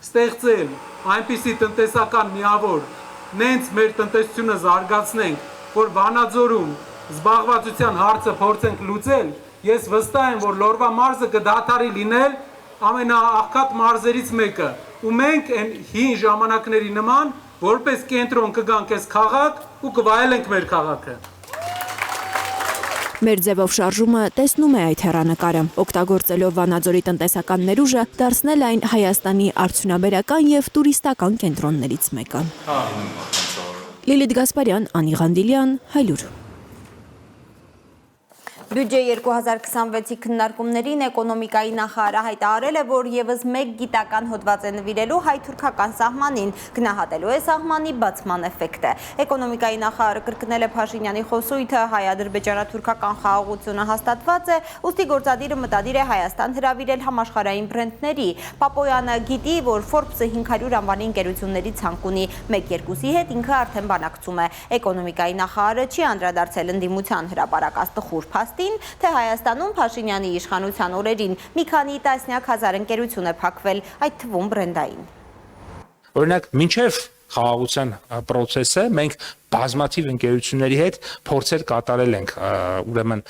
ստեղծել այնպիսի տնտեսական միավոր, նենց մեր տնտեսությունը զարգացնենք, որ Վանաձորում զբաղվածության հարցը փորձենք լուծել, ես վստահ եմ, որ Լորվա մարզը կդադարի լինել ամենաաղքատ մարզերից մեկը, ու մենք այն հին ժամանակների նման որպես կենտրոն կգանք այս քաղաք ու կվայելենք մեր քաղաքը։ Մեր ձևով շարժումը տեսնում է այդ հեռանկարը, օգտագործելով Վանաձորի տնտեսական ներուժը, դարձնել այն Հայաստանի արդյունաբերական եւ տուրիստական կենտրոններից մեկը։ Լիլիթ Գասպարյան, Անի Ղանդիլյան, Հայլուր։ Բյուջե 2026-ի քննարկումներին էկոնոմիկայի նախարարը հայտարարել է, որ եւս մեկ գիտական հոդված է նվիրելու հայ-թուրքական սահմանին, գնահատելու է սահմանի բացման էֆեկտը։ Էկոնոմիկայի նախարարը կրկնել է Փաշինյանի խոսույթը, հայ-ադրբեջանա-թուրքական խաղաղությունը հաստատված է, ուստի գործադիրը մտադիր է Հայաստան հրավիրել համաշխարհային բրենդների։ Պապոյանը գիտի, որ Forbes-ը 500 անվանի ընկերությունների ցանկ ունի, 1-2-ի հետ ինքը արդեն բանակցում է։ Էկոնոմիկայի նախարարը չի անդրադարձել ընդդիմության հրապարակած տխուր փաստի, նշեցին, թե Հայաստանում Փաշինյանի իշխանության օրերին մի քանի տասնյակ հազար ընկերություն է փակվել, այդ թվում բրենդային։ Օրինակ, մինչև խաղաղության process-ը մենք բազմաթիվ ընկերությունների հետ փորձեր կատարել ենք, ուրեմն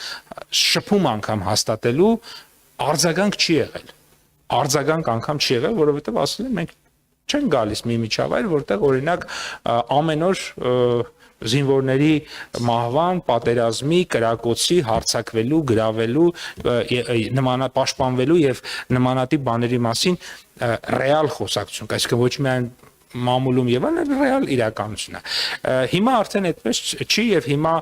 շփում անգամ հաստատելու արձագանք չի եղել։ Արձագանք անգամ չի եղել, որովհետև ասել են մենք չեն գալիս մի միջավայր, որտեղ օրինակ ամեն օր զինվորների մահվան, պատերազմի, կրակոցի, հարձակվելու, գրավելու, պաշտպանվելու եւ նմանատիպ բաների մասին ռեալ խոսակցություն, այսինքն ոչ միայն մամուլում եւ այլն, ռեալ իրականություն է։ Հիմա արդեն այդպես չի եւ հիմա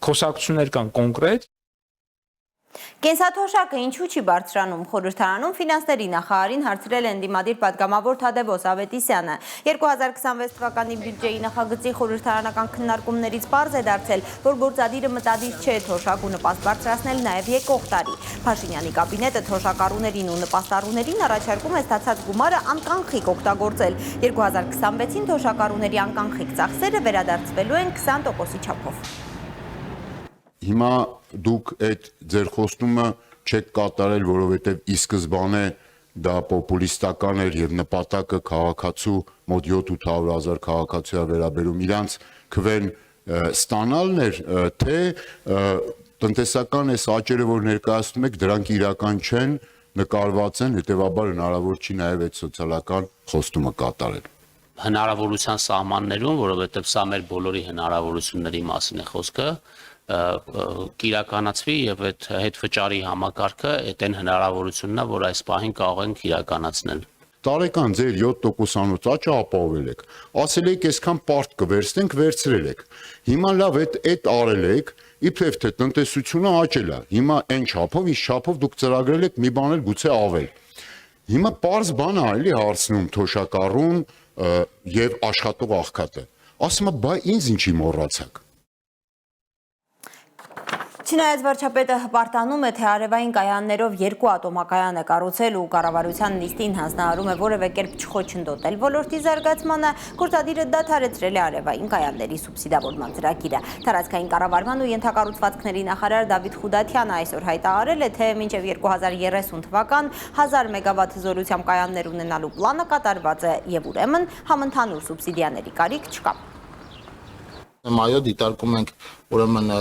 խոսակցություններ կան կոնկրետ։ Կենսաթոշակը ինչու չի բարձրանում խորհրդարանում ֆինանսների նախարարին հարցրել են դիմադիր պատգամավոր Թադևոս Ավետիսյանը։ 2026 թվականի բյուջեի նախագծի խորհրդարանական քննարկումներից պարզ է դարձել, որ գործադիրը մտադիր չէ թոշակ ու նպաստ բարձրացնել նաև եկող տարի։ Փաշինյանի կաբինետը թոշակառուներին ու նպաստառուներին առաջարկում է ստացած գումարը անկանխիկ օգտագործել։ 2026-ին թոշակառուների անկանխիկ ծախսերը վերադարձվելու են 20%-ի չափով։ Հիմա դուք այդ ձեր խոստումը չեք կատարել, որովհետև ի սկզբանե դա պոպուլիստական էր եւ նպատակը քաղաքացու մոտ 7-800 հազար քաղաքացու վերաբերում իրանց քվեն ստանալն էր, թե տնտեսական այս աճերը, որ ներկայացնում եք, դրանք իրական չեն, նկարված են, հետեւաբար հնարավոր չի նաեւ այդ սոցիալական խոստումը կատարել։ Հնարավորության սահմաններում, որովհետև սա մեր բոլորի հնարավորությունների մասին է խոսքը, կիրականացվի եւ այդ հետ վճարի համակարգը այդ այն հնարավորությունն է, որ այս պահին կարող ենք իրականացնել։ Տարեկան ձեր 7%-անոց աճը ապահովել եք։ Ասել եք այսքան պարտ կվերցնենք, վերցրել եք։ Հիմա լավ այդ արել եք, իբրև թե տնտեսությունը աճել է։ Հիմա այն չափով, իս չափով դուք ծրագրել եք մի բան էլ գուցե ավել։ Հիմա պարզ բան է էլի հարցնում թոշակառուն եւ աշխատող աղքատը։ Ասում է, բայ ինձ ինչի մոռացաք։ Չնայած վարչապետը հպարտանում է, թե արևային կայաններով 2 ատոմակայան է կառուցել ու կառավարության նիստին հանձնարարում է որևէ կերպ չխոչընդոտել ոլորտի զարգացմանը, գործադիրը դադարեցրել է արևային կայանների սուբսիդավորման ծրագիրը։ Տարածքային կառավարման ու ենթակառուցվածքների նախարար Դավիթ Խուդաթյանը այսօր հայտարարել է, թե մինչև 2030 թվական 1000 մեգավատ զորությամբ կայաններ ունենալու պլանը կատարված է եւ ուրեմն համընդհանուր սուբսիդիաների կարիք չկա։ Այո, դիտարկում ենք ուրեմն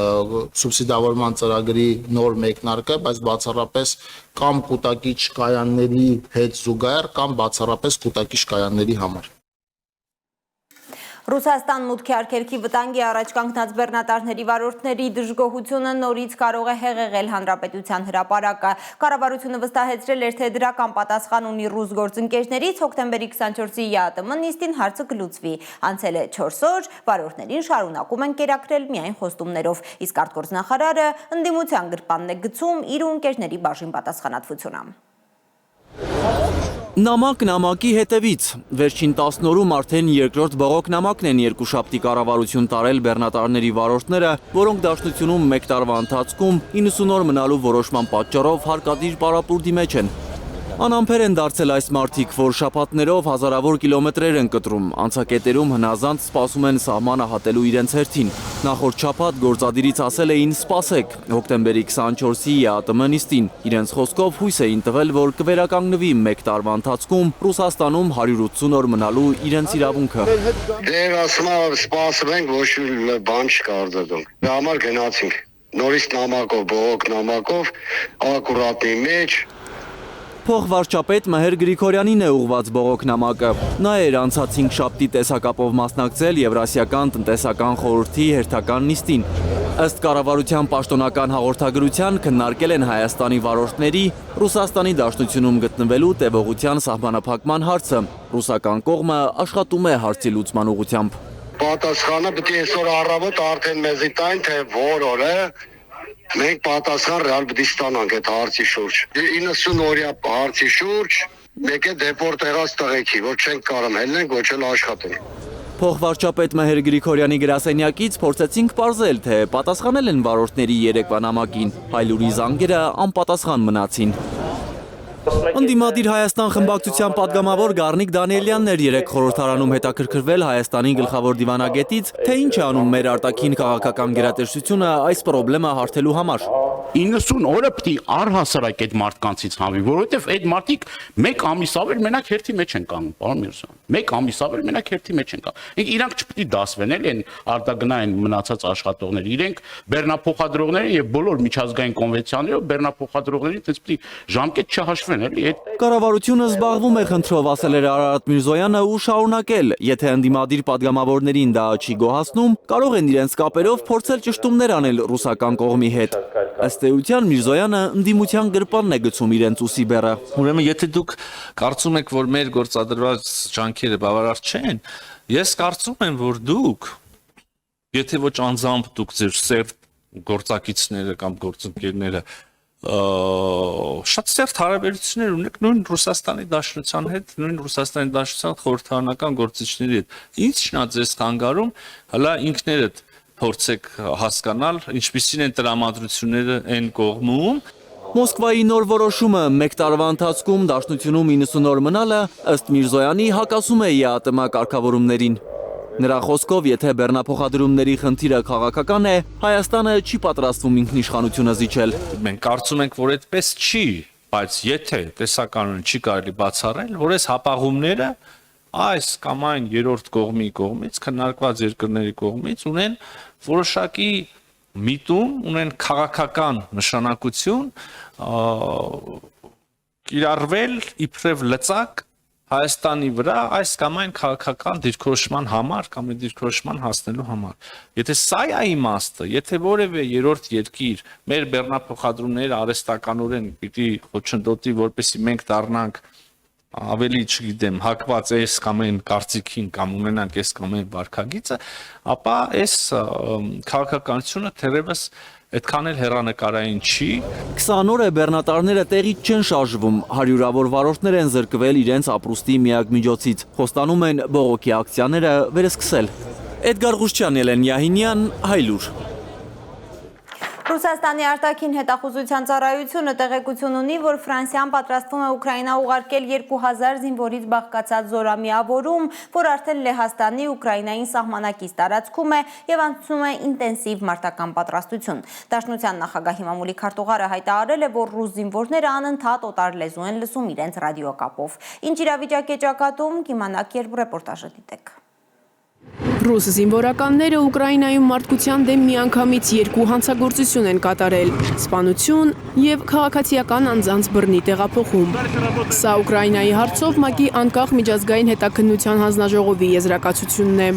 սուբսիդավորման ծրագրի նոր մեկնարկը, բայց բացառապես կամ կուտակիչ կայանների հետ զուգահեռ կամ բացառապես կուտակիչ կայանների համար։ Ռուսաստան մուտքի արգելքի վտանգի առաջ կանգնած բեռնատարների վարորդների դժգոհությունը նորից կարող է հեղեղել հանրապետության հրապարակը։ Կառավարությունը վստահեցրել էր, թե դրական պատասխան ունի ռուս գործընկերներից, հոկտեմբերի 24-ի ԵԱՏՄ նիստին հարցը կլուծվի։ Անցել է 4 օր, վարորդներին շարունակում են կերակրել միայն խոստումներով, իսկ արտգործնախարարը ընդդիմության գրպանն է գցում իր ու ընկերների բաժին պատասխանատվությունը։ Նամակ նամակի հետևից։ Վերջին 10 օրում արդեն երկրորդ բողոք նամակն են երկուշաբթի կառավարություն տարել բեռնատարների վարորդները, որոնք դաշնությունում մեկ տարվա ընթացքում 90 օր մնալու որոշման պատճառով հարկադիր պարապուրդի մեջ են։ Անամփեր են դարձել այս մարդիկ, որ շաբաթներով հազարավոր կիլոմետրեր են կտրում, անցակետերում հնազանդ սպասում են սահմանը հատելու իրենց հերթին։ Նախորդ շաբաթ գործադիրից ասել էին սպասեք, հոկտեմբերի 24-ի ԵԱՏՄ նիստին։ Իրենց խոսքով հույս էին տվել, որ կվերականգնվի մեկ տարվա ընթացքում Ռուսաստանում 180 օր մնալու իրենց իրավունքը։ Դեր ասում եմ սպասում ենք, ոչ մի բան չկա արձագանք։ Դա համար գնացինք։ Նորից նամակով, բողոք նամակով, ակուրատնի մեջ Փոխվարչապետ Մհեր Գրիգորյանին է ուղված բողոք նամակը։ Նա էր անցած 5 շաբթի տեսակապով մասնակցել Եվրասիական տնտեսական խորհրդի հերթական նիստին։ Ըստ կառավարության պաշտոնական հաղորդագրության քննարկել են Հայաստանի վարորդների Ռուսաստանի Դաշնությունում գտնվելու տևողության սահմանափակման հարցը։ Ռուսական կողմը աշխատում է հարցի լուծման ուղղությամբ։ Պատասխանը պետք է այսօր առավոտ արդեն մեզի տային, թե որ օր է։ Մենք պատասխան ռեալ պետք է ստանանք այդ հարցի շուրջ։ 90 օրյա հարցի շուրջ մեկ է դեպորտ եղած տղեկի, որ չենք կարող հելնենք, ոչ էլ աշխատենք։ Փոխվարչապետ Մհեր Գրիգորյանի գրասենյակից փորձեցինք պարզել, թե պատասխանել են վարորդների երեկվա նամակին, հայլուրի զանգերը անպատասխան մնացին։ Ընդդիմադիր Հայաստան խմբակցության պատգամավոր Գառնիկ Դանիելյանն էր երեկ խորհրդարանում հետաքրքրվել Հայաստանի գլխավոր դիվանագետից, թե ինչ է անում մեր արտաքին քաղաքական գերատեսչությունը այս պրոբլեմը հարթելու համար։ 90 օրը պետք է առհասարակ այդ մարդկանցից հանվի, որովհետև այդ մարդիկ 1 ամիս ավել մենակ հերթի մեջ են կանգնում, պարոն Միրզոյան։ 1 ամիս ավել մենակ հերթի մեջ են կանգնում։ Իրանք չպետք է դասվեն, էլի այն արտագնային մնացած աշխատողները, իրենք բեռնափոխադրողները եւ բոլոր միջազգային կոնվենցիաներով բեռնափոխադրողներին այդպես պետք է ժամկետ չհաշվեն, էլի։ Կառավարությունը զբաղվում է խնդրով, ասել էր Արարատ Միրզոյանը ու շարունակել, եթե ընդդիմադիր падգամավորներին դա չի գոհացնում, կարող են իրենց կապերով փորձել ճշտումներ անել ռուսական կողմի հետ։ Ըստ էության Միրզոյանը ընդդիմության գրպանն է գցում իրենց ուսի բեռը։ Ուրեմն եթե դուք կարծում եք, որ մեր գործադրված ջանքերը բավարար չեն, ես կարծում եմ, որ դուք, եթե ոչ անձամբ դուք ձեր սերտ գործակիցները կամ գործընկերները շատ սերտ հարաբերություններ ունեք նույն Ռուսաստանի Դաշնության հետ, նույն Ռուսաստանի Դաշնության խորհրդարանական գործիչների հետ։ Ինչն է ձեզ խանգարում, հələ ինքներդ փորձեք հասկանալ, ինչպիսին են տրամադրությունները այն կողմում։ Մոսկվայի նոր որոշումը 1 տարվա ընթացքում Դաշնությունում 90 օր մնալը ըստ Միրզոյանի հակասում է ԵԱՏՄ կարգավորումներին։ Նրա խոսքով, եթե բեռնափոխադրումների խնդիրը քաղաքական է, Հայաստանը չի պատրաստվում ինքնիշխանությունը զիջել։ Մենք կարծում ենք, որ այդպես չի, բայց եթե տեսականորեն չի կարելի բացառել, որ այս հապաղումները այս կամ այն երրորդ կողմի կողմից, քննարկված երկրների կողմից ունեն որոշակի միտում, ունեն քաղաքական նշանակություն, կիրառվել իբրև լծակ Հայաստանի վրա այս կամ այն քաղաքական դիրքորոշման համար կամ դիրքորոշման հասնելու համար։ Եթե սա է իմաստը, եթե որևէ երրորդ երկիր մեր բեռնափոխադրումները արհեստականորեն պիտի խոչընդոտի, որպեսզի մենք դառնանք ավելի, չգիտեմ, հակված այս կամ այն կարծիքին կամ ունենանք այս կամ այն վարքագիծը, ապա այս քաղաքականությունը թերևս այդքան էլ հեռանկարային չի։ 20 օր է բեռնատարները տեղից չեն շարժվում, հարյուրավոր վարորդներ են զրկվել իրենց ապրուստի միակ միջոցից, խոստանում են բողոքի ակցիաները վերսկսել։ Էդգար Ղուշչյան, Ելեն Յահինյան, Հայլուր։ Ռուսաստանի արտաքին հետախուզության ծառայությունը տեղեկություն ունի, որ Ֆրանսիան պատրաստվում է Ուկրաինա ուղարկել 2000 զինվորից բաղկացած զորամիավորում, որ արդեն Լեհաստանի Ուկրաինային սահմանակից տարածքում է եւ անցնում է ինտենսիվ մարտական պատրաստություն։ Դաշնության նախագահի մամուլի քարտուղարը հայտարարել է, որ ռուս զինվորները անընդհատ օտար լեզու են լսում իրենց ռադիոկապով։ Ինչ իրավիճակ է ճակատում, կիմանաք, երբ ռեպորտաժը դիտեք։ Ռուս զինվորականները Ուկրաինայում մարդկության դեմ միանգամից 2 հանցագործություն են կատարել՝ սպանություն եւ քաղաքացիական անձանց բռնի տեղափոխում։ Սա Ուկրաինայի հարցով ՄԱԿ-ի անկախ միջազգային հետաքննության հանձնաժողովի եզրակացությունն է։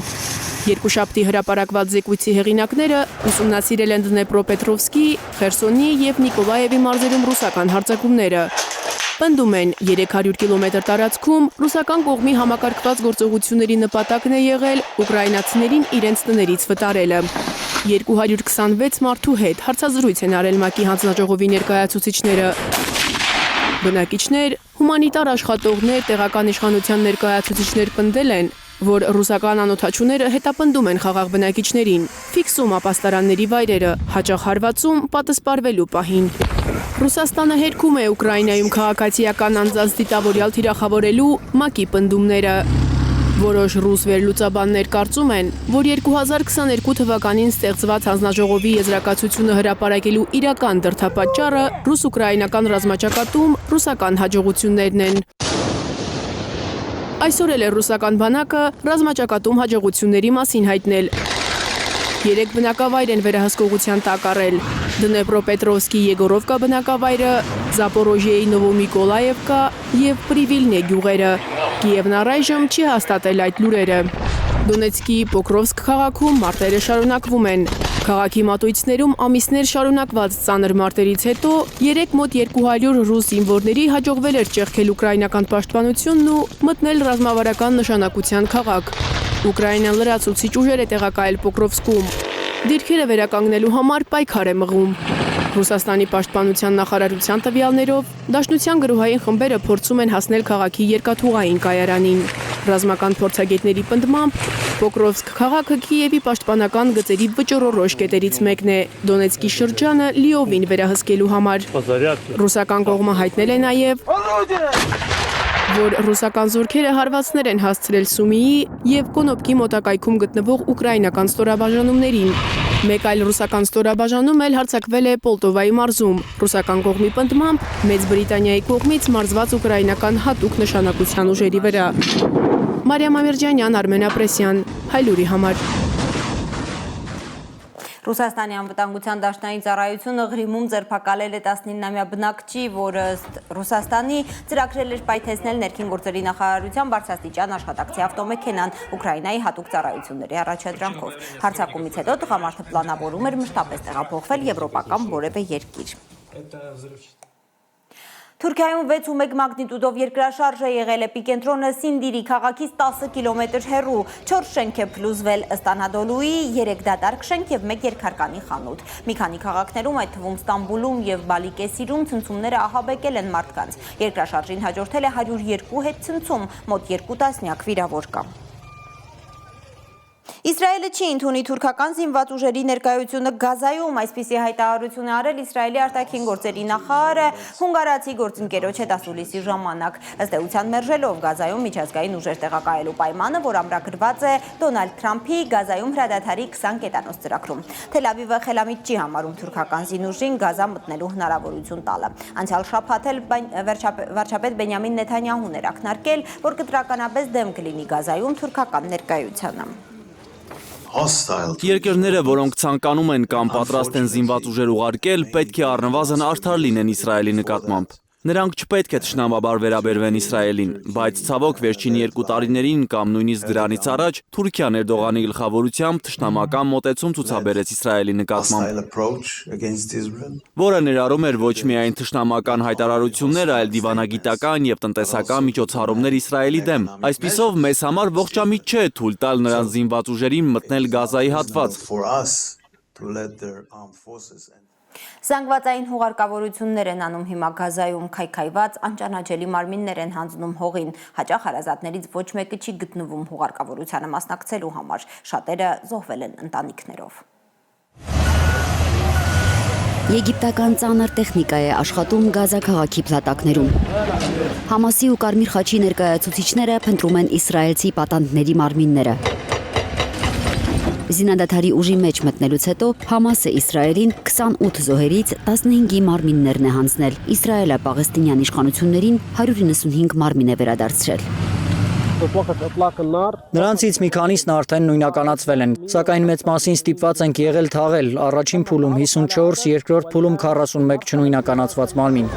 Երկուշաբթի հրապարակված զեկույցի հեղինակները ուսումնասիրել են Դնեպրոպետրովսկի, Խերսոնի եւ Նիկոլաևի մարզերում ռուսական հարձակումները։ Պնդում են 300 կիլոմետր տարածքում ռուսական կողմի համակարգված գործողությունների նպատակն է եղել ուկրաինացիներին իրենց տներից վտարելը։ 226 մարդու հետ հարցազրույց են արել ՄԱԿ-ի հանձնաժողովի ներկայացուցիչները։ Բնակիչներ, հումանիտար աշխատողներ, տեղական իշխանության ներկայացուցիչներ պնդել են, որ ռուսական անօթաչուները հետապնդում են խաղաղ բնակիչներին, ֆիքսում ապաստարանների վայրերը, հաճախ հարվածում պատասպարվելու պահին։ Ռուսաստանը հերքում է Ուկրաինայում քաղաքացիական անձանց դիտավորյալ թիրախավորելու ՄԱԿ-ի պնդումները։ Որոշ ռուս վերլուծաբաններ կարծում են, որ 2022 թվականին ստեղծված հանձնաժողովի եզրակացությունը հրապարակելու իրական դրդապատճառը ռուս-ուկրաինական ռազմաճակատում ռուսական հաջողություններն են։ Այսօր էլ է ռուսական բանակը ռազմաճակատում հաջողությունների մասին հայտնել։ 3 բնակավայր են վերահսկողության տակ առել՝ Դնեպրոպետրովսկի Եգորովկա բնակավայրը, Զապորոժիեի Նովոմիկոլաևկա եւ Պրիվիլնե գյուղերը։ Կիևն առայժմ չի հաստատել այդ լուրերը։ Դոնեցկի Պոկրովսկ քաղաքում մարտերը շարունակվում են։ Քաղաքի մատույցներում ամիսներ շարունակված ծանր մարտերից հետո 3 մոտ 200 ռուս զինվորների հաջողվել էր ճեղքել ուկրաինական պաշտպանությունն ու մտնել ռազմավարական նշանակության քաղաք։ Ուկրաինան լրացուցիչ ուժեր է տեղակայել Պոկրովսկում։ Դիրքերը վերականգնելու համար պայքար է մղում։ Ռուսաստանի պաշտպանության նախարարության տվյալներով Դաշնության գրոհային խմբերը փորձում են հասնել քաղաքի երկաթուղային կայարանին։ Ռազմական փորձագետների պնդմամբ Պոկրովսկ քաղաքը Կիևի պաշտպանական գծերի վճռորոշ կետերից մեկն է, Դոնեցկի շրջանը լիովին վերահսկելու համար։ Ռուսական կողմը հայտնել է նաև, որ ռուսական զորքերը հարվածներ են հասցրել Սումիի եւ Կոնոպկի մոտակայքում գտնվող ուկրաինական ստորաբաժանումներին։ Մեկ այլ ռուսական ստորաբաժանում էլ հարձակվել է Պոլտովայի մարզում։ Ռուսական կողմի պնդմամբ Մեծ Բրիտանիայի կողմից մարզված ուկրաինական հատուկ նշանակության ուժերի վրա։ Մարիամ Ամիրջանյան, Արմեն Ապրեսյան, Հայլուրի համար։ Ռուսաստանի անվտանգության դաշնային ծառայությունը Ղրիմում ձերբակալել է 19-ամյա բնակչի, որը Ռուսաստանի ծրագրել էր պայթեցնել ներքին գործերի նախարարության բարձրաստիճան աշխատակցի ավտոմեքենան Ուկրաինայի հատուկ ծառայությունների առաջադրանքով։ Հարձակումից հետո տղամարդը պլանավորում էր մշտապես տեղափոխվել եվրոպական որևէ երկիր։ Թուրքիայում 6.1 մագնիտուդով երկրաշարժ է եղել, էպիկենտրոնը Սինդիրի քաղաքից 10 կիլոմետր հեռու, 4 շենք է փլուզվել, ըստ Անադոլուի 3 դատարկ շենք եւ 1 երկհարկանի խանութ։ Մի քանի քաղաքներում, այդ թվում Ստամբուլում եւ Բալիկեսիրում ցնցումները ահաբեկել են մարդկանց։ Երկրաշարժին հաջորդել է 102 հետ ցնցում, մոտ 2 տասնյակ վիրավոր կա։ Իսրայելը չի ընդունի թուրքական զինված ուժերի ներկայությունը Գազայում, այսպիսի հայտարարություն է արել Իսրայելի արտաքին գործերի նախարարը հունգարացի գործընկերոջ հետ ասուլիսի ժամանակ։ Ըստ էության մերժելով Գազայում միջազգային ուժեր տեղակայելու պայմանը, որ ամրագրված է Դոնալդ Թրամփի Գազայում հրադադարի 20 կետանոց ծրագրում։ Թել Ավիվը խելամիտ չի համարում թուրքական զինուժին Գազա մտնելու հնարավորություն տալը։ Անցյալ շաբաթ էլ վարչապետ Բենյամին Նեթանյահուն էր ակնարկել, որ կտրականապես դեմ կլինի Գազայում թուրքական ներկայությանը։ Երկրները, որոնք ցանկանում են կամ պատրաստ են զինված ուժեր ուղարկել, պետք է առնվազն արդար լինեն Իսրայելի նկատմամբ։ Նրանք չպետք է թշնամաբար վերաբերվեն Իսրայելին, բայց ցավոք վերջին 2 տարիներին կամ նույնիսկ դրանից առաջ Թուրքիան Էրդողանի գլխավորությամբ թշնամական մոտեցում ցուցաբերեց Իսրայելի նկատմամբ, որը ներառում էր ոչ միայն թշնամական հայտարարություններ, այլ դիվանագիտական եւ տնտեսական միջոցառումներ Իսրայելի դեմ։ Այսպիսով մեզ համար ողջամիտ չէ թույլ տալ նրանց զինված ուժերին մտնել Գազայի հատված։ Զանգվածային հուղարկավորություններ են անում հիմա Գազայում, քայքայված անճանաչելի մարմիններ են հանձնում հողին, հաճախ հարազատներից ոչ մեկը չի գտնվում հուղարկավորությանը մասնակցելու համար, շատերը զոհվել են ընտանիքներով։ Եգիպտական ծանր տեխնիկա է աշխատում Գազա քաղաքի փլատակներում։ Համասի ու Կարմիր խաչի ներկայացուցիչները փնտրում են իսրայելցի պատանդների մարմինները։ Զինադադարի ուժի մեջ մտնելուց հետո Համասը Իսրայելին 28 զոհերից 15-ի մարմիններն է հանձնել։ Իսրայելը պաղեստինյան իշխանություններին 195 մարմին է վերադարձրել։ Նրանցից մի քանիսն արդեն նույնականացվել են, սակայն մեծ մասին ստիպված ենք եղել թաղել, առաջին փուլում 54, երկրորդ փուլում 41 չնույնականացված մարմին։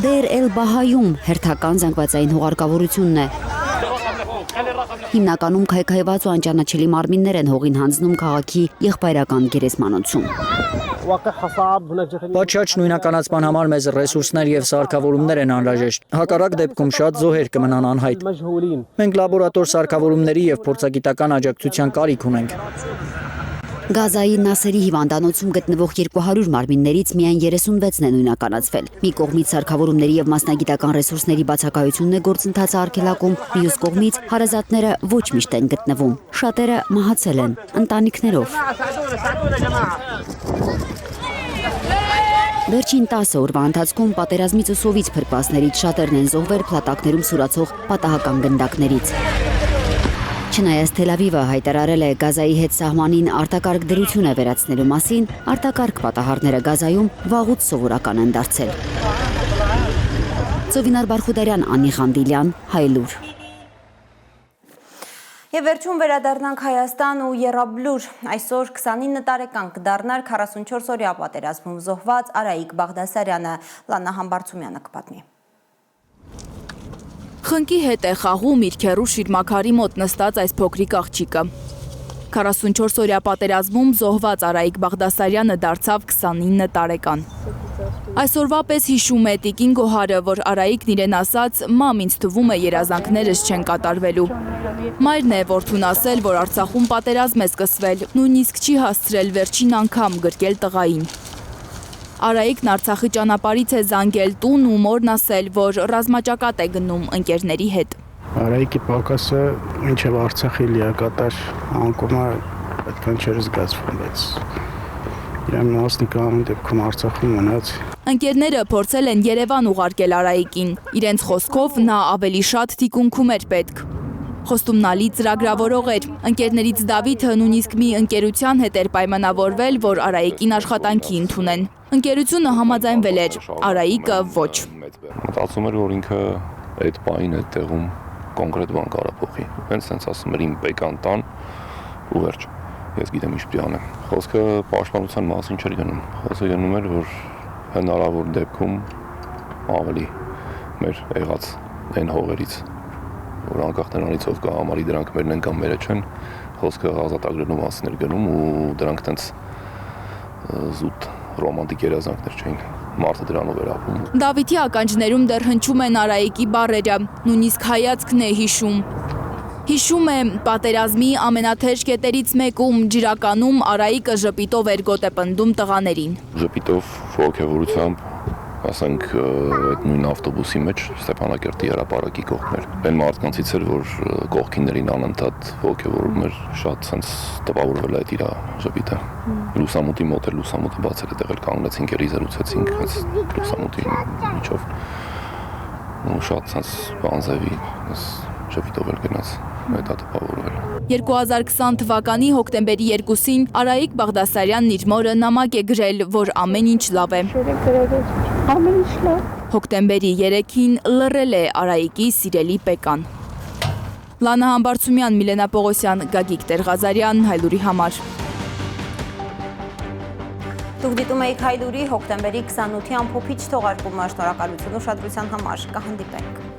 Դեր Էլ-Բահայում հերթական զանգվածային հուղարկավորությունն է։ Հիմնականում քայքայված ու անճանաչելի մարմիններ են հողին հանձնում քաղաքի եղբայրական գերեզմանոցում։ Պատշաճ նույնականացման համար մեծ ռեսուրսներ եւ սարքավորումներ են անհրաժեշտ։ Հակառակ դեպքում շատ զոհեր կմնան անհայտ։ Մենք լաբորատոր սարքավորումների եւ փորձագիտական աջակցության կարիք ունենք։ Գազայի Նասերի հիվանդանոցում գտնվող 200 մարմիններից միայն 36-ն է նույնականացվել։ Մի կողմից սարքավորումների եւ մասնագիտական ռեսուրսների բացակայությունն է գործընթացը արգելակում, մյուս կողմից հարազատները ոչ միշտ են գտնվում։ Շատերը մահացել են ընտանիքներով։ Վերջին 10 օրվա ընթացքում պատերազմից ու սովից փրկվածներից շատերն են զոհվել փլատակներում սուրացող պատահական գնդակներից։ Չնայած Թել Ավիվը հայտարարել է Գազայի հետ սահմանին արտակարգ դրություն է վերացնելու մասին, արտակարգ պատահարները Գազայում վաղուց սովորական են դարձել։ Ծովինար Բարխուդարյան, Անի Խանդիլյան, Հայլուր։ Եվ վերջում վերադառնանք Հայաստան ու Եռաբլուր։ Այսօր 29 տարեկան կդառնար 44-օրյա պատերազմում զոհված Արայիկ Բաղդասարյանը, Լաննա Համբարձումյանը կպատնի։ Խնկի հետ է խաղում իր քեռու շիրմաքարի մոտ նստած այս փոքրիկ աղջիկը։ 44-օրյա պատերազմում զոհված Արայիկ Բաղդասարյանը դարձավ 29 տարեկան։ Այսօրվա պես հիշում է տիկին Գոհարը, որ Արայիկն իրեն ասաց՝ «Մամ, ինձ թվում է երազանքներս չեն կատարվելու»։ Մայրն է որդուն ասել, որ Արցախում պատերազմ է սկսվել, նույնիսկ չի հասցրել վերջին անգամ գրկել տղային։ Արայիկն Արցախի ճանապարհից է զանգել տուն ու մորն ասել, որ ռազմաճակատ է գնում ընկերների հետ։ Արայիկի պակասը մինչև Արցախի լիակատար անկումը այդքան չէր զգացվում, բայց իրեն մասնիկային դեպքում Արցախում մնաց։ Ընկերները փորձել են Երևան ուղարկել Արայիկին։ Իրենց խոսքով նա ավելի շատ թիկունքում էր պետք։ Խոստումնալի ծրագրավորող էր։ Ընկերներից Դավիթը նույնիսկ մի ընկերության հետ էր պայմանավորվել, որ Արայիկին աշխատանքի ընդունեն։ Ընկերությունը համաձայնվել էր, Արայիկը ոչ։ Մտածում էր, որ ինքը այդ պահին այդ տեղում կոնկրետ բան կարա փոխի։ Հենց sense ասում էր իմ բեկան տան ու վերջ։ Ես գիտեմ ինչ պիտի անեմ։ Խոսքը պաշտպանության մասին չէր գնում։ Խոսքը գնում էր, որ հնարավոր դեպքում ավելի մեր եղած այն հողերից, որ անկախ նրանից ով կա համարի դրանք մերն են կամ մերը չեն, խոսքը ազատագրելու մասին էր գնում ու դրանք տենց զուտ ռոմանտիկ երազանքներ չէին։ Մարդը դրանով էր ապրում։ Դավիթի ականջներում դեռ հնչում են Արայիկի բառերը, նույնիսկ հայացքն է հիշում։ Հիշում է պատերազմի ամենաթեժ կետերից մեկում ջրականում Արայիկը ժպիտով էր գոտեպնդում տղաներին։ Ժպիտով, ոգևորությամբ, ասենք այդ նույն ավտոբուսի մեջ Ստեփանակերտի հրապարակի կողքներ։ Այն մարդկանցից էր, որ կողքիններին անընդհատ ոգևորում էր, շատ sense տպավորվել այդ իր ժպիտը։ Լուսամուտի մոտ էր, լուսամուտը բացել է տեղել կանգնեցինք, երիզելուցեցինք, հենց լուսամուտի միջով։ Ու շատ sense բանձևի, ժպիտով էլ գնաց։ 2020 թվականի հոկտեմբերի 2-ին Արայիկ Բաղդասարյանն իր մորը նամակ է գրել, որ ամեն ինչ լավ է։ Հոկտեմբերի 3-ին լռել է Արայիկի սիրելի պեկան։ Լանա Համբարձումյան, Միլենա Պողոսյան, Գագիկ Տեր-Ղազարյան, Հայլուրի համար։ Դուք դիտում եք Հայլուրի հոկտեմբերի 28-ի ամփոփիչ թողարկումը, շնորհակալություն ուշադրության համար, կհանդիպենք։